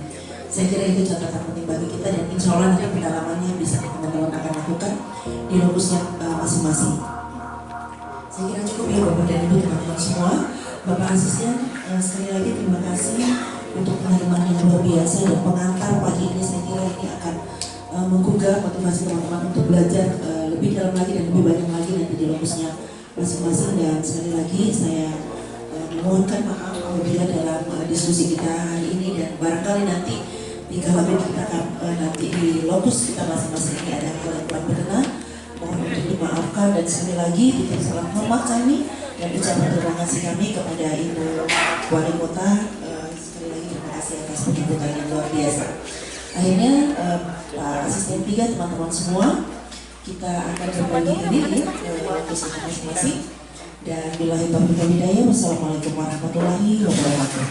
Saya kira itu catatan penting bagi kita dan insya Allah nanti pendalamannya bisa teman-teman akan lakukan di lokusnya masing-masing. Saya kira cukup ya Bapak dan Ibu teman-teman semua. Bapak Asisten sekali lagi terima kasih untuk penerimaan yang luar biasa dan pengantar pagi ini. Saya kira ini akan menggugah motivasi teman-teman untuk belajar lebih dalam lagi dan lebih banyak lagi nanti di lokusnya masing-masing. Dan sekali lagi saya memohonkan maaf apabila dalam diskusi kita hari ini dan barangkali nanti di kala kita akan nanti di lokus kita masing-masing ini ada hal yang kurang berkenan, mohon untuk dimaafkan. Dan sekali lagi titip salam hormat kami dan ucapan terima kasih kami kepada Ibu Wali Kota. Sekali lagi terima kasih atas penyambutan yang luar biasa. Akhirnya Pak Asisten 3 teman-teman semua, kita akan berbagi diri ya ke lokus masing-masing. Dan billahi taufiq wal hidayah. Wassalamualaikum warahmatullahi wabarakatuh.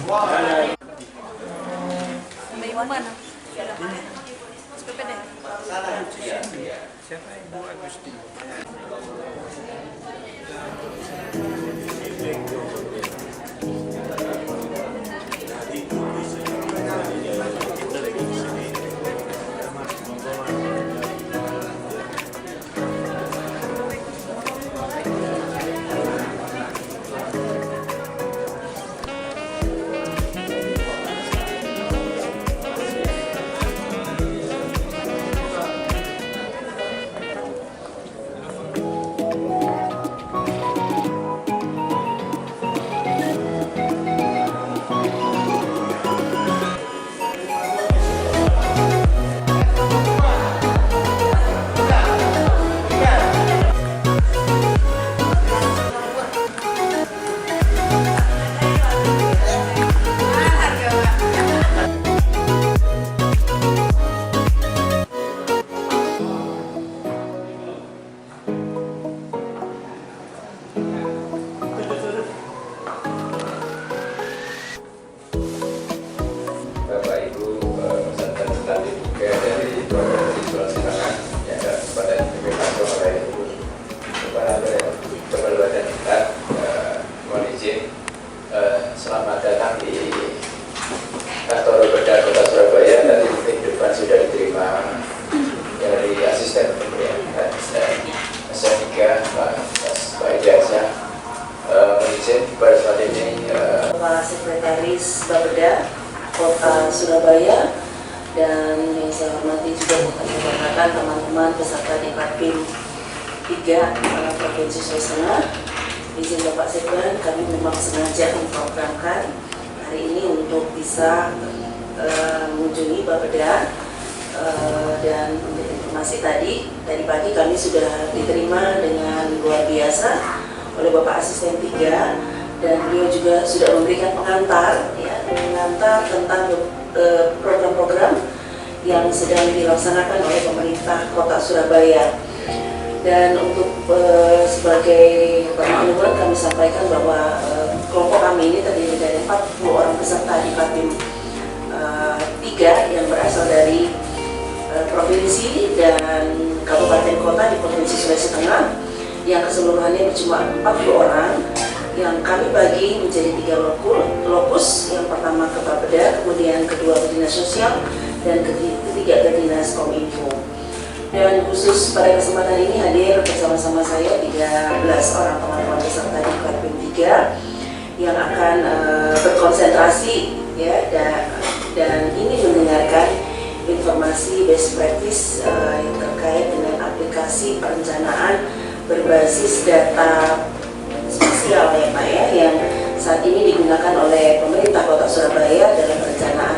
Bapak Ibu peserta tadi juga dari Provinsi Sulawesi Tengah yang ada pada dipimpin oleh Kepala Badan Diklat, mohon izin selamat datang di kantor Bapeda Kota Surabaya. Tadi mungkin di depan sudah diterima dari asisten pemberian S3 Pak Ijazah. Mohon izin pada saat ini
Kepala Sekretaris Bapeda Kota Surabaya dan yang saya hormati juga rekan-rekan teman-teman peserta Diklatpim 3 Provinsi Sulawesi Tengah. Izin Bapak Sekjen, kami memang sengaja memprogramkan hari ini untuk bisa mengunjungi Bapeda dan untuk informasi tadi pagi kami sudah diterima dengan luar biasa oleh Bapak Asisten 3 dan beliau juga sudah memberikan pengantar tentang program-program yang sedang dilaksanakan oleh pemerintah Kota Surabaya. Dan untuk sebagai pengumuman kami sampaikan bahwa kelompok kami ini terdiri dari 40 orang peserta di Diklatpim 3 yang berasal dari provinsi dan kabupaten kota di Provinsi Sulawesi Tengah yang keseluruhannya berjumlah 40 orang yang kami bagi menjadi 3 lokus. Yang pertama ke Bapeda, kemudian kedua ke Dinas Sosial, dan ketiga ke Dinas Kominfo. Dan khusus pada kesempatan ini hadir bersama-sama saya 13 orang teman-teman peserta di Diklatpim 3 yang akan berkonsentrasi ya dan ingin mendengarkan informasi best practice yang terkait dengan aplikasi perencanaan berbasis data spasial ya Pak ya, yang saat ini digunakan oleh pemerintah Kota Surabaya dalam perencanaan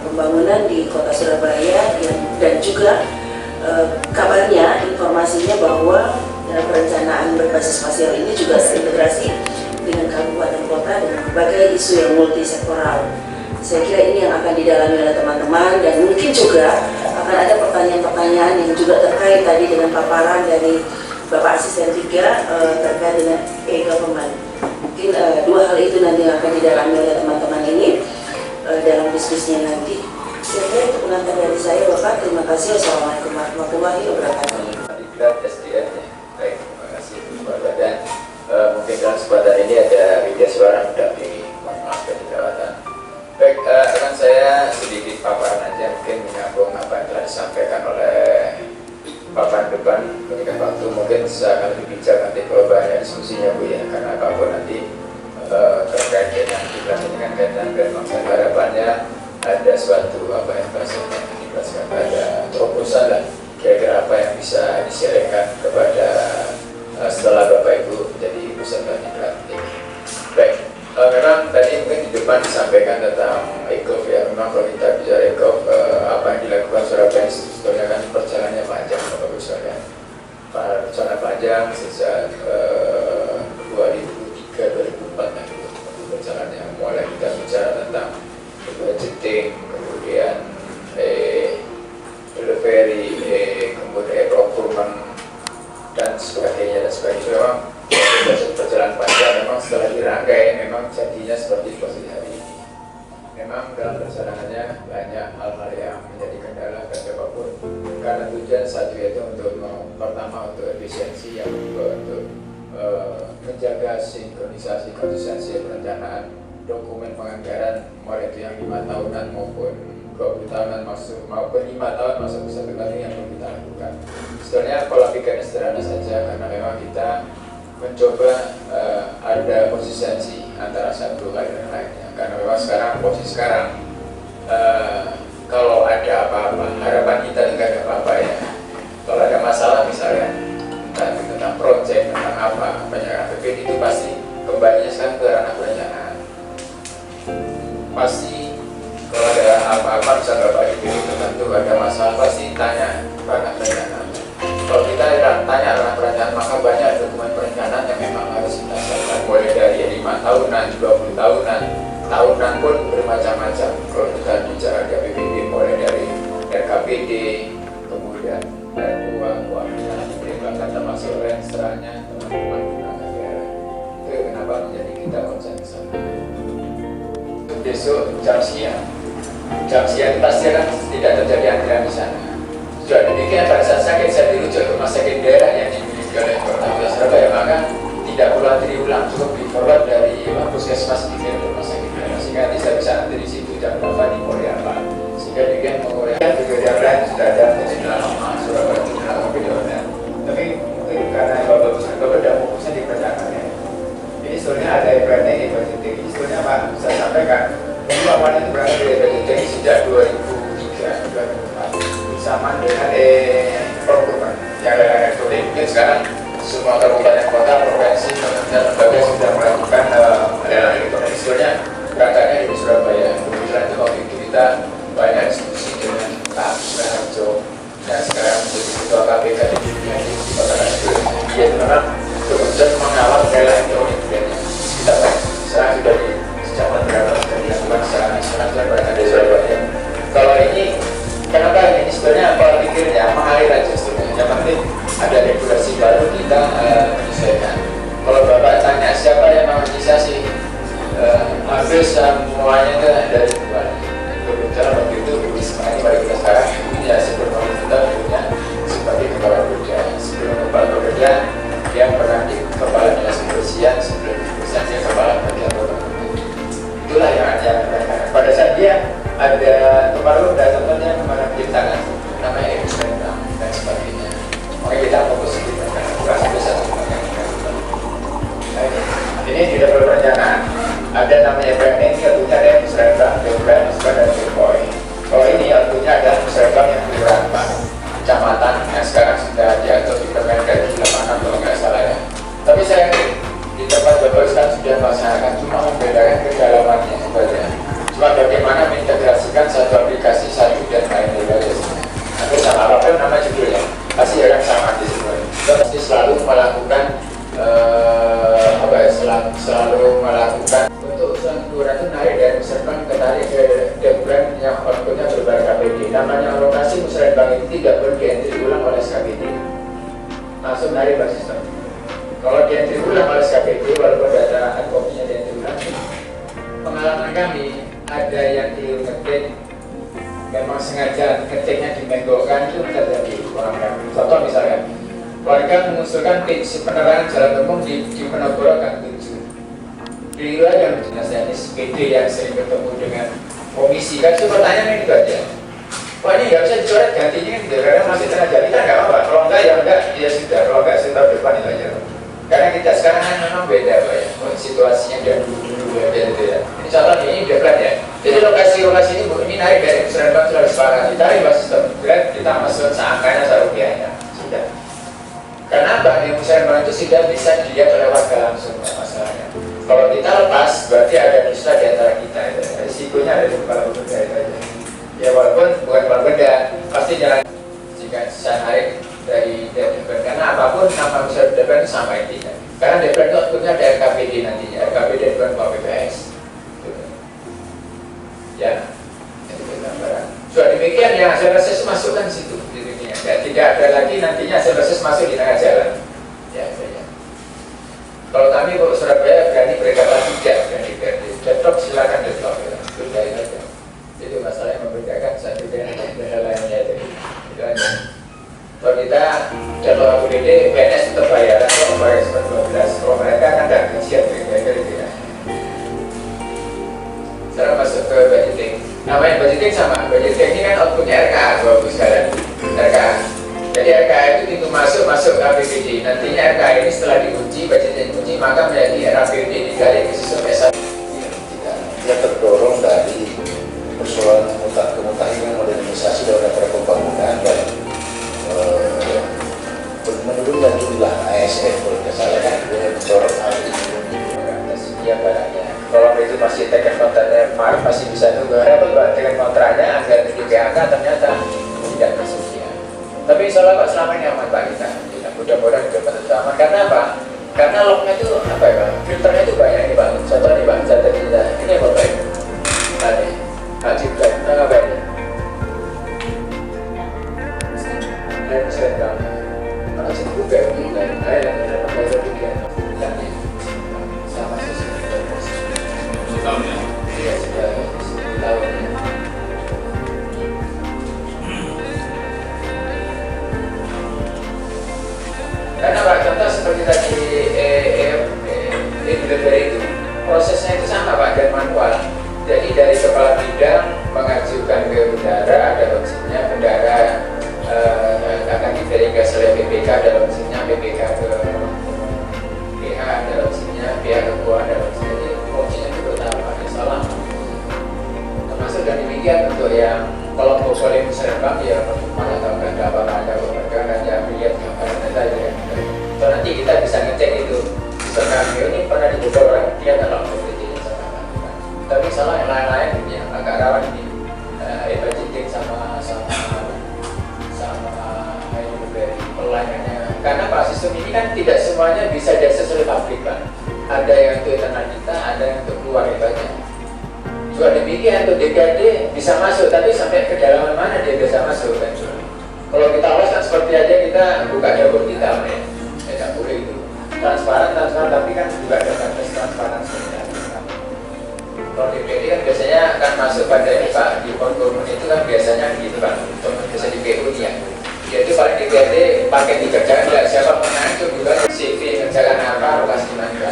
pembangunan di Kota Surabaya dan juga kabarnya informasinya bahwa perencanaan berbasis spasial ini juga terintegrasi dengan kabupaten kota dengan berbagai isu yang multisektoral. Saya kira ini yang akan didalami oleh teman-teman dan mungkin juga akan ada pertanyaan-pertanyaan yang juga terkait tadi dengan paparan dari Bapak Asisten 3 terkait dengan e-government. Mungkin dua hal itu nanti akan didalami oleh teman-teman ini dalam diskusinya nanti. Saya kira itu pengantar dari saya Bapak. Terima kasih. Wassalamualaikum warahmatullahi wabarakatuh.
Diklat SDM ya. Baik, terima kasih Pak Badan. Mungkin dalam kesempatan ini ada media suara mendampingi, mohon maaf kelewatan. Baik, akan saya sedikit paparan aja mungkin menyambung apa yang telah disampaikan oleh papan depan. Berikan waktu mungkin akan lebih bijak nanti kalau banyak diskusinya Bu ya, karena apapun nanti terkait dengan diklat ini kan kaitan dengan harapannya ada suatu apa yang bahasanya dijelaskan, ada terobosan lah kira-kira apa yang bisa disiarkan kepada setelah Bapak Ibu menjadi peserta diklat ini. Baik, memang tadi mungkin di depan disampaikan tentang e-gov ya. Memang kalau kita bicara e-gov, apa yang dilakukan Surabaya sebetulnya kan perjalanannya panjang Bapak Ibu sekalian. Perjalanan panjang sejak 2003-2004 nah, perjalanannya mulai kita bicara tentang budgeting, kemudian delivery, kemudian procurement dan sebagainya. Memang memang dalam perjalanannya banyak hal-hal yang menjadi kendala dan apapun, karena tujuan satu yaitu untuk pertama untuk efisiensi, yang kedua untuk menjaga sinkronisasi konsistensi perencanaan dokumen penganggaran, mulai itu yang 5 tahunan maupun 20 tahunan maupun 5 tahun masuk ke satu kali yang perlu kita lakukan. Sebenarnya pola pikirnya sederhana saja, karena memang kita mencoba ada konsistensi antara satu hal dan lainnya. Karena memang posisi sekarang kalau ada apa-apa, harapan kita juga ada apa-apa ya. Kalau ada masalah misalnya tentang proyek, tentang apa, penyerahan APBD itu pasti kembalinya sekarang ke ranah perencanaan. Pasti kalau ada apa-apa misalnya Bapak Ibu tertentu ada masalah pasti tanya ranah perencanaan. Kalau kita tanya ranah perencanaan, maka banyak dokumen perencanaan yang memang harus kita siapkan, mulai dari 5 tahunan, 20 tahunan pun bermacam-macam. Kalau kita bicara di APBD, mulai dari RKPD, kemudian keuangan, bahkan termasuk renstranya, teman-teman negara. Itu kenapa menjadi kita konsen ke sana. Besok jam siang pasti akan tidak terjadi antrian di sana. Sudah demikian pada saat sakit saya dirujuk ke rumah sakit daerah yang dimiliki oleh Kota Surabaya, maka tidak perlu antri ulang, cukup di forward dari puskesmas di rumah sakit daerah, sehingga nanti saya bisa antri di situ jam berapa di Polri apa, sehingga demikian mengurangkan juga jam lain sudah ada di dalam Surabaya di dalam videonya. Tapi mungkin karena Bapak sudah fokusnya di perencanaan ya. Ini sebenarnya ada planning budgeting. Sebenarnya Pak saya sampaikan, dulu awalnya itu berangkat dari budgeting sejak 2003-2004 sama dengan procurement yang ada elektronik. Mungkin sekarang semua kabupaten kota, provinsi, dan lembaga sudah melakukan lelang elektronik. Sebenarnya berangkatnya di Surabaya. Kebetulan itu waktu itu kita banyak diskusi dengan Pak Suharjo dan sekarang menjadi ketua KPK di dunia di Kota Surabaya. Dia memang kemudian mengawal lelang elektronik. Kita sekarang sudah di sejauh berapa sudah dilakukan secara nasional dan berangkat dari Surabaya. Kalau ini kenapa ini sebenarnya pola pikirnya mengalir aja sebenarnya. Yang penting ada regulasi baru kita menyesuaikan. Kalau Bapak tanya siapa yang menginisiasi, hampir semuanya itu dari luar. Kebetulan waktu itu sebenarnya pada kita sekarang ini ya sebelum kita punya sebagai kepala kerja. Sebelum kepala kerja yang pernah di kepala dinas kebersihan, sebelum kebersihan dia kepala kerja kota. Itulah yang ada. Pada saat dia ada kemarin dan contohnya kemarin ciptakan namanya Episode dan sebagainya. Makanya kita fokus di perencanaan sampai satu ini tidak perlu perencanaan. Ada namanya planning, tentunya ada musrembang, program, dan point. Kalau ini tentunya ada musrembang yang beberapa kecamatan yang sekarang sudah diatur di Permendag 86 kalau nggak salah ya. Tapi saya di tempat Bapak sekarang sudah melaksanakan, cuma membedakan kedalamannya saja. Cuma bagaimana mengintegrasikan satu aplikasi satu dan lain sebagainya. Nanti sama apapun nama judulnya pasti akan sama di semua. Pasti selalu melakukan selalu melakukan untuk usulan kelurahan itu naik dari musrembang ke tarik ke deburan yang outputnya berbagai KPD. Namanya alokasi musrembang itu tidak boleh dientry ulang oleh SKPD, langsung narik basis sistem. Kalau dientry ulang oleh SKPD, walaupun data kopinya dientry ulang, pengalaman kami ada yang keliru ngetik, memang sengaja ngetiknya dimenggokkan, itu terjadi kurang. Contoh misalnya, warga mengusulkan prinsip penerangan jalan umum di Penogoro Gang 7. Keliru aja dinas teknis PD yang sering bertemu dengan komisi, kan itu pertanyaan itu aja. Wah ini nggak bisa dicoret gantinya gitu, karena masih terjadi kan nggak apa-apa. Kalau enggak ya enggak, ya sudah. Kalau enggak saya tahu depan itu aja. Karena kita sekarang kan memang beda Pak ya, situasinya dan dulu ya beda ya. Ini contoh ini depan ya. Jadi lokasi ini naik dari Musrembang sudah disepakati, ditarik basis sistem kita masuk seangkanya serupiahnya sudah. Kenapa di Musrembang itu sudah bisa dilihat oleh warga langsung masalahnya. Kalau kita lepas berarti ada dusta di antara kita ya. Risikonya ada di kepala berbeda itu aja. Ya walaupun bukan kepala berbeda, pasti jalan jika saya narik dari depan, karena apapun nama besar depan itu sama intinya. Karena depan itu outputnya ada RKPD nantinya, RKPD depan Pak PPS. Ya, itu gambaran. Sudah demikian yang hasil reses masukkan situ di dunia. Ya, tidak ada lagi nantinya hasil reses masuk di tengah jalan. Ya, ya. Kalau kami Surabaya berani berkata tidak, berani deadlock silakan deadlock. Ya. Sudah itu aja. APBD PNS tetap bayaran kok bayar 12. Kalau mereka kan nggak gajian gitu ya. Sekarang masuk ke budgeting. Namanya budgeting sama. Budgeting ini kan outputnya RKA, bagus sekalian. RKA. Jadi RKA itu pintu masuk APBD. Nantinya RKA ini setelah diuji, budgetnya diuji, maka menjadi RAPBD dikali ke sistem S1.
Dia terdorong dari persoalan kemutahiran modernisasi dalam pembangunan dan menurunnya jumlah ASN kalau tidak salah kan dia mencorot hal itu.
Ya barangnya. Kalau itu masih teken kontraknya, masih bisa nunggu. Repot teken kontraknya agar di PHK ternyata tidak tersedia. Tapi insya Allah Pak selama ini aman Pak kita. Mudah-mudahan juga tetap aman. Karena apa? Karena lognya itu apa ya Pak? Filternya itu banyak ini Pak. Contohnya Pak, catat kita. Ini apa Pak? Tadi Haji Black, apa ini? Dan saya tahu. Kalau saya buka ini, saya dapat belajar juga. Sama sesuatu.
Tahun ya?
Iya, sudah 10 tahun ya. Karena Pak, contoh seperti tadi delivery itu, prosesnya itu sama Pak, dan manual. Jadi dari kepala bidang mengajukan ke bendara, ada opsinya, bendara akan diverifikasi oleh BPK, ada opsinya, BPK ke PH, ada opsinya, PH ke KUA, ada opsinya. Jadi opsinya itu bertahap, ada salah. Termasuk dan demikian untuk yang kelompok solid serempak ya mana tahu kan ada apa hanya melihat gambar saja ya. So nanti kita bisa ngecek itu. Misalkan ini pernah dibuka orang dia dalam kompetensi sama. Tapi salah yang lain-lain yang agak rawan ini budgeting sama pelayanannya. Karena Pak sistem ini kan tidak semuanya bisa diakses oleh publik Pak. Ada yang untuk internal kita, ada yang untuk keluar banyak. Juga demikian untuk DKD bisa masuk, tapi sampai kedalaman mana dia bisa masuk kan? Kalau kita awas kan seperti aja kita buka dapur kita, ya tidak boleh itu. Transparan, tapi kan juga ada batas transparan sebenarnya. Kalau DKD kan biasanya kan masuk pada Pak di kontur itu kan biasanya gitu Pak, biasa di PU nih ya. Jadi paling DKD pakai dikerjakan nggak siapa menang itu juga CV kerjakan apa, lokasi mana.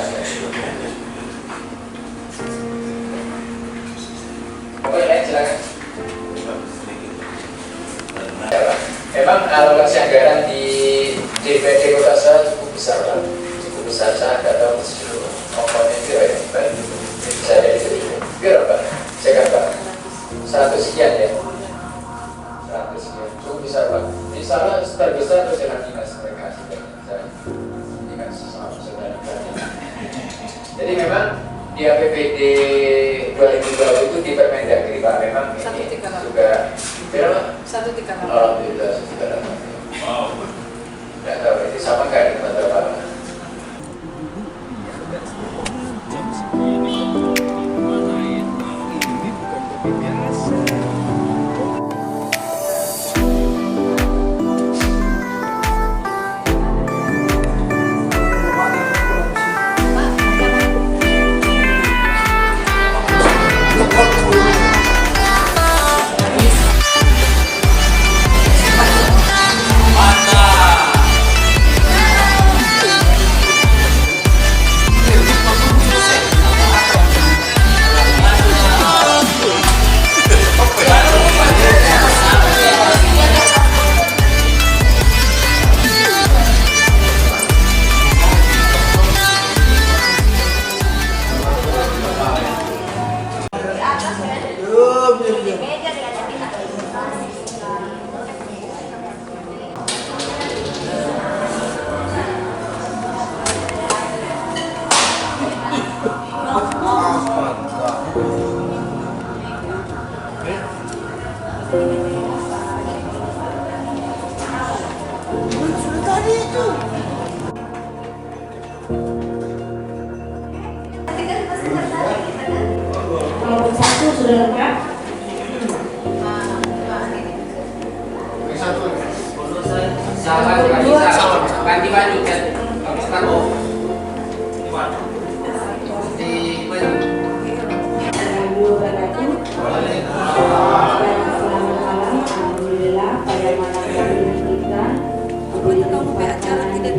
Oke, lain silakan. Memang alokasi anggaran di DPD Kota saya cukup besar Pak. Cukup besar, saya tidak tahu seluruh komponen itu ya. Bisa dari itu. Berapa Pak? Saya kata 100 sekian ya. 100 sekian. Cukup besar Pak. Ini salah terbesar terus dengan dinas mereka. Dinas saudara. Jadi memang di APBD 2020 itu di Permendagri Pak, memang ini juga berapa?
138.
Alhamdulillah 138.
Wow.
Tidak tahu itu sama nggak di Kota Pak?
Kelompok 1 sudah lengkap.
Ganti baju kan, habis taruh di baju.
Alhamdulillah pada malam hari ini kita memberikan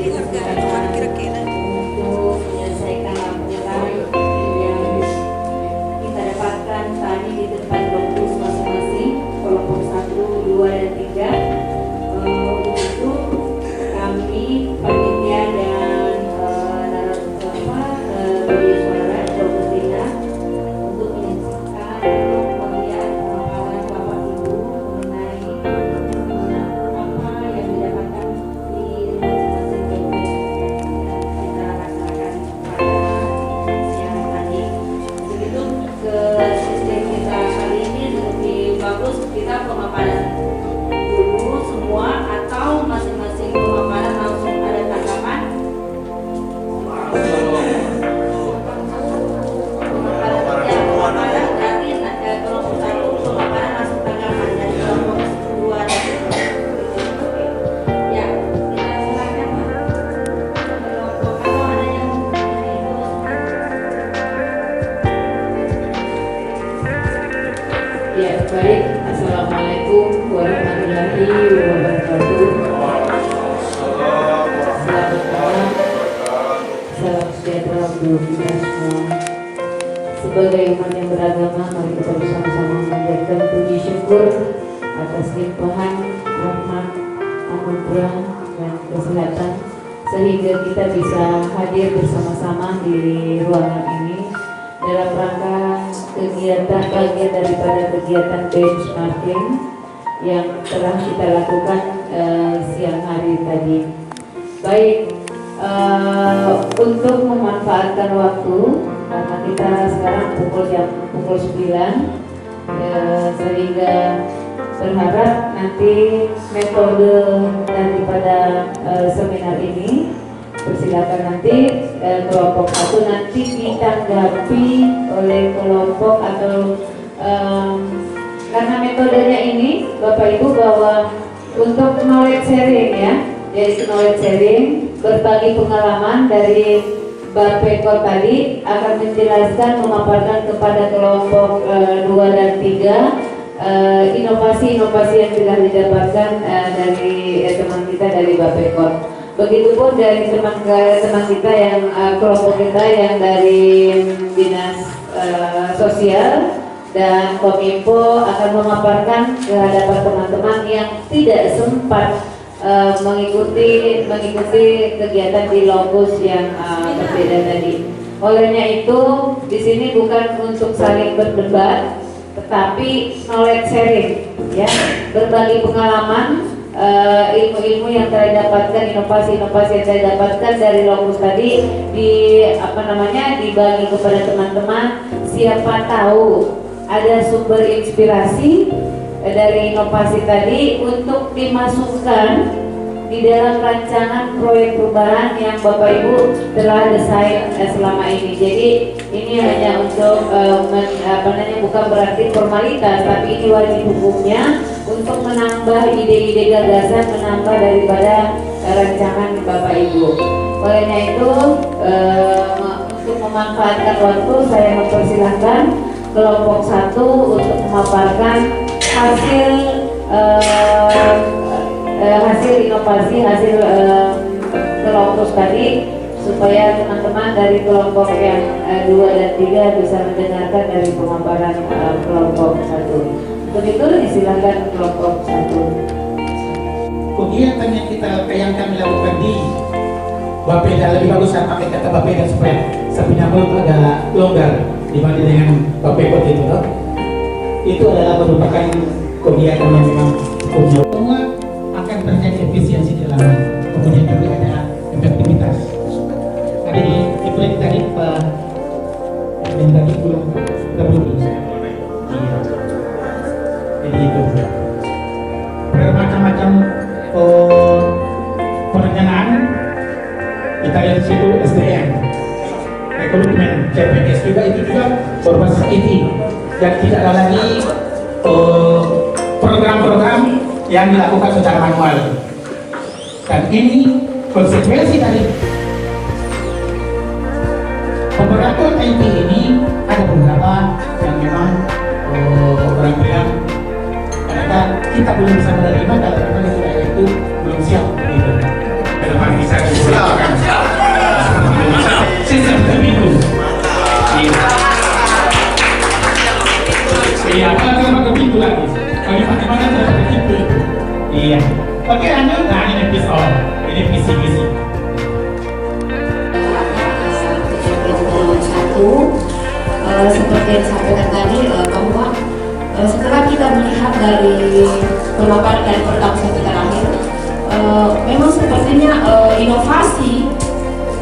Ya, baik. Assalamualaikum warahmatullahi wabarakatuh. Selamat malam. Salam sejahtera untuk kita semua. Sebagai umat yang beragama, mari kita bersama-sama menjadikan puji syukur atas limpahan rahmat, anugerah dan kesehatan sehingga kita bisa hadir bersama-sama di ruangan ini dalam rangka kegiatan bagian daripada kegiatan benchmarking yang telah kita lakukan siang hari tadi. Baik, untuk memanfaatkan waktu karena kita sekarang pukul 9 sehingga berharap nanti metode daripada seminar ini persilakan nanti kelompok 1 nanti ditanggapi oleh kelompok atau karena metodenya ini Bapak Ibu bahwa untuk knowledge sharing ya, jadi knowledge sharing berbagi pengalaman dari Bapeko tadi akan menjelaskan memaparkan kepada kelompok 2 dan 3 inovasi-inovasi yang sudah didapatkan dari teman kita dari Bapeko. Begitupun dari teman kita yang kelompok kita yang dari Dinas Sosial dan Kominfo akan memaparkan ke hadapan teman-teman yang tidak sempat mengikuti kegiatan di Lombus yang berbeda tadi. Olehnya itu di sini bukan untuk saling berdebat, tetapi knowledge sharing, ya, berbagi pengalaman, ilmu-ilmu yang saya dapatkan, inovasi-inovasi yang saya dapatkan dari Lombus tadi dibagi kepada teman-teman. Siapa tahu ada sumber inspirasi dari inovasi tadi untuk dimasukkan di dalam rancangan proyek perubahan yang Bapak Ibu telah desain selama ini. Jadi ini hanya untuk bukan berarti formalitas, tapi ini wajib hukumnya untuk menambah ide-ide gagasan, menambah daripada rancangan Bapak Ibu. Olehnya itu untuk memanfaatkan waktu saya mempersilahkan kelompok 1 untuk memaparkan hasil inovasi, hasil kelompok tadi supaya teman-teman dari kelompok yang 2 dan 3 bisa mendengarkan dari pemaparan kelompok 1. Untuk itu disilakan kelompok 1.
Kegiatan yang kami lakukan di Bapeda, lebih bagus saya pakai kata Bapeda supaya sapinya mulut agak longgar dibanding dengan Bapeko itu. Itu adalah merupakan kegiatan yang memang semua akan terjadi efisiensi di dalamnya, kemudian juga ada efektivitas. Ada di proyek tadi Pak yang tadi belum terbukti. Jadi itu bermacam-macam perencanaan kita lihat di situ SDM, rekrutmen, CPNS juga itu juga berbasis IT dan tidak ada lagi program-program yang dilakukan secara manual. Dan ini konsekuensi dari pemberlakuan IT ini ada beberapa yang memang orang bilang ternyata kita belum bisa menerima kalau memang itu belum siap gitu. Ke depan bisa dilakukan sistem pemilu. Iya, kalau ke pintu lagi. Bagaimana cara begitu? Iya. Oke, nah ini episode, ini visi-visi.
Seperti yang disampaikan tadi bahwa setelah kita melihat dari pemaparan dari pertama sampai terakhir, memang sepertinya inovasi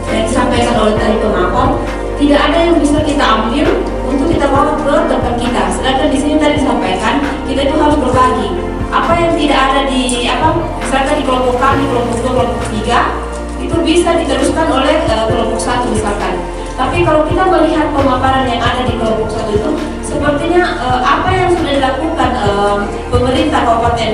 yang disampaikan oleh tadi pemapar tidak ada yang bisa kita ambil untuk kita bawa ke tempat kita. Sedangkan di sini tadi disampaikan kita itu harus berbagi. Apa yang tidak ada di misalkan di kelompok kami, kelompok 2, kelompok 3 itu bisa diteruskan oleh kelompok 1 misalkan. Tapi kalau kita melihat pemaparan yang ada di kelompok 1 itu sepertinya apa yang sudah dilakukan pemerintah kabupaten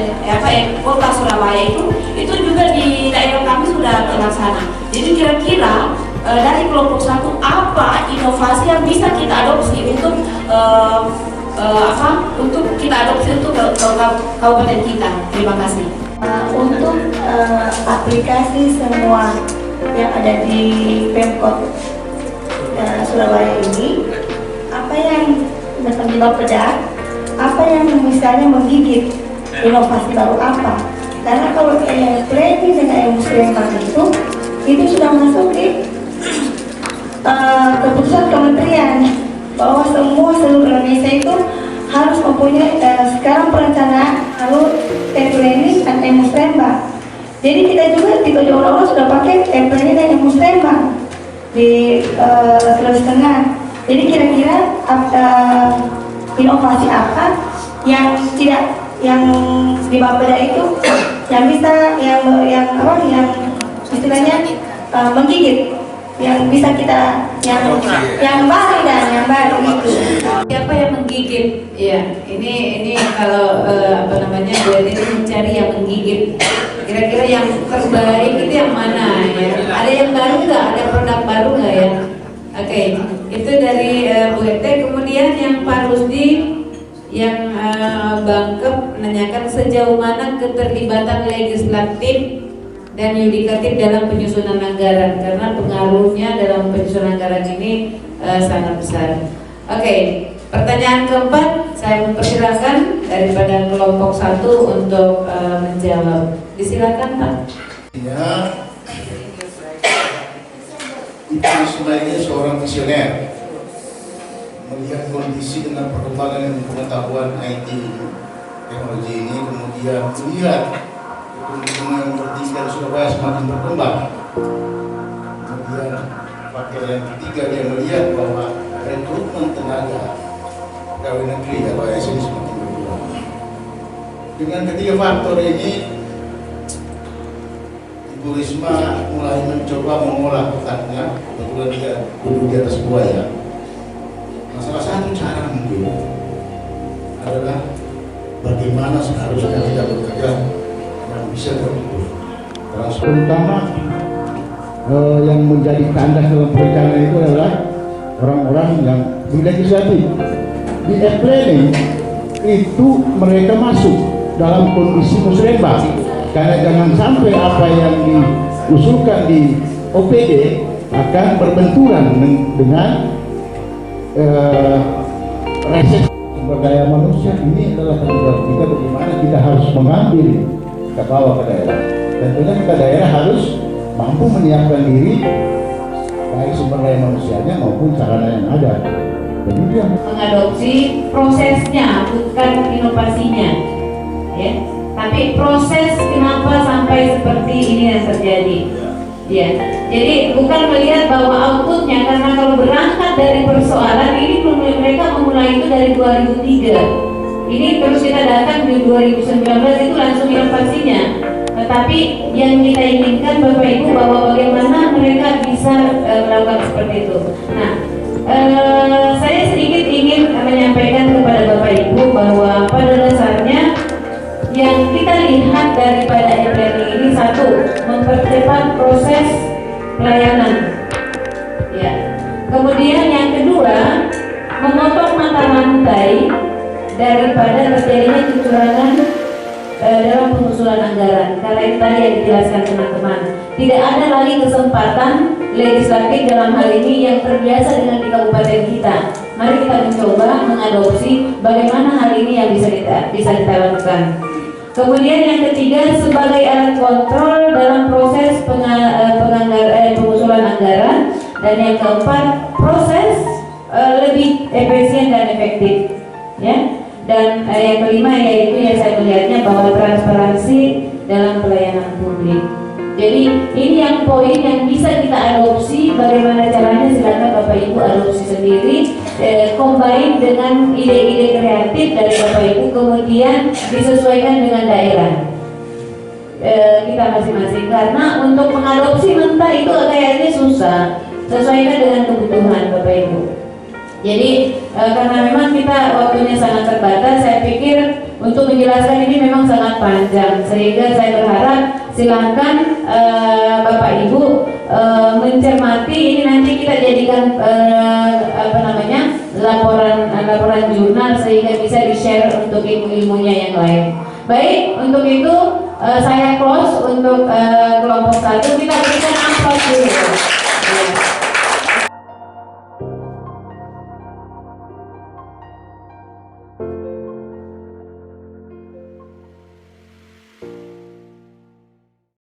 kota Surabaya itu juga di daerah kami sudah terlaksana. Jadi kira-kira dari kelompok 1 apa inovasi yang bisa kita adopsi untuk untuk kita adopsi untuk kabupaten kita. Terima kasih.
Untuk aplikasi semua yang ada di Pemkot Surabaya ini, apa yang datang di Bapeda, apa yang misalnya menggigit inovasi baru apa? Karena kalau yang planning dengan Musrembang itu sudah masuk di keputusan kementerian bahwa semua seluruh Indonesia itu harus mempunyai sekarang perencanaan lalu planning dan Musrembang. Jadi kita juga di Tojo Ula sudah pakai planning dan Musrembang di Sulawesi Tengah. Jadi kira-kira inovasi apa yang di Bapeda itu yang bisa yang istilahnya menggigit, yang bisa kita yang baru itu.
Siapa yang menggigit? Ya, ini kalau berarti mencari yang menggigit. Kira-kira yang terbaik itu yang mana ya? Ada yang baru nggak? Ada produk baru nggak ya? Oke, itu dari Bu Ete. Kemudian yang Pak Rusdi yang Bangkep menanyakan sejauh mana keterlibatan legislatif dan yudikatif dalam penyusunan anggaran, karena pengaruhnya dalam penyusunan anggaran ini sangat besar. Oke, pertanyaan keempat saya mempersilahkan daripada kelompok 1 untuk menjawab. Disilakan Pak.
Ya, itu sebenarnya seorang visioner melihat kondisi dengan perkembangan pengetahuan IT teknologi ini, kemudian melihat ekonomi yang bertingkat di Surabaya semakin berkembang. Kemudian faktor yang ketiga, dia melihat bahwa rekrutmen tenaga pegawai negeri atau ASN semakin berkurang. Dengan ketiga faktor ini, Ibu Risma mulai mencoba mengolah otaknya, kebetulan dia duduk di atas buaya. Salah satu cara mungkin adalah bagaimana seharusnya kita bekerja yang bisa terukur. Terutama yang menjadi kandas dalam perencanaan itu adalah orang-orang yang di legislatif, di planning itu mereka masuk dalam kondisi musrembang. Karena jangan sampai apa yang diusulkan di OPD akan berbenturan dengan reses sumber daya manusia. Ini adalah tanggung jawab kita, bagaimana kita harus mengambil ke bawah ke daerah. Tentunya kita daerah harus mampu menyiapkan diri baik sumber daya manusianya maupun sarana yang ada. Jadi dia
mengadopsi prosesnya, bukan inovasinya, ya. Tapi proses kenapa sampai seperti ini yang terjadi, ya. Jadi bukan melihat bahwa outputnya, karena kalau berangkat dari persoalan ini mereka memulai itu dari 2003. Ini terus kita datang di 2019 itu langsung inovasinya. Tetapi yang kita inginkan Bapak Ibu bahwa bagaimana mereka bisa melakukan seperti itu. Nah, saya sedikit ingin menyampaikan kepada Bapak Ibu bahwa pada dasarnya yang kita lihat daripada e-planning ini, satu, mempercepat proses pelayanan, ya. Kemudian yang kedua, memotong mata rantai daripada terjadinya kecurangan dalam pengusulan anggaran. Karena itu tadi yang dijelaskan teman-teman, tidak ada lagi kesempatan legislatif dalam hal ini yang terbiasa dengan di kabupaten kita. Mari kita mencoba mengadopsi bagaimana hal ini yang bisa kita lakukan. Kemudian yang ketiga, sebagai alat kontrol dalam proses pengusulan anggaran. Dan yang keempat, proses lebih efisien dan efektif, ya. Dan yang kelima yaitu yang saya melihatnya bahwa transparansi dalam pelayanan publik. Jadi ini yang poin yang bisa kita adopsi. Bagaimana caranya, silakan Bapak Ibu adopsi sendiri, combine dengan ide-ide kreatif dari Bapak Ibu, kemudian disesuaikan dengan daerah kita masing-masing. Karena untuk mengadopsi mentah itu kayaknya susah, sesuaikan dengan kebutuhan Bapak Ibu. Jadi karena memang kita waktunya sangat terbatas, saya pikir untuk menjelaskan ini memang sangat panjang, sehingga saya berharap silakan Bapak Ibu mencermati ini, nanti kita jadikan
laporan jurnal sehingga bisa di-share untuk ilmu-ilmunya yang lain. Baik, untuk itu saya close untuk kelompok 1, kita berikan amplop dulu.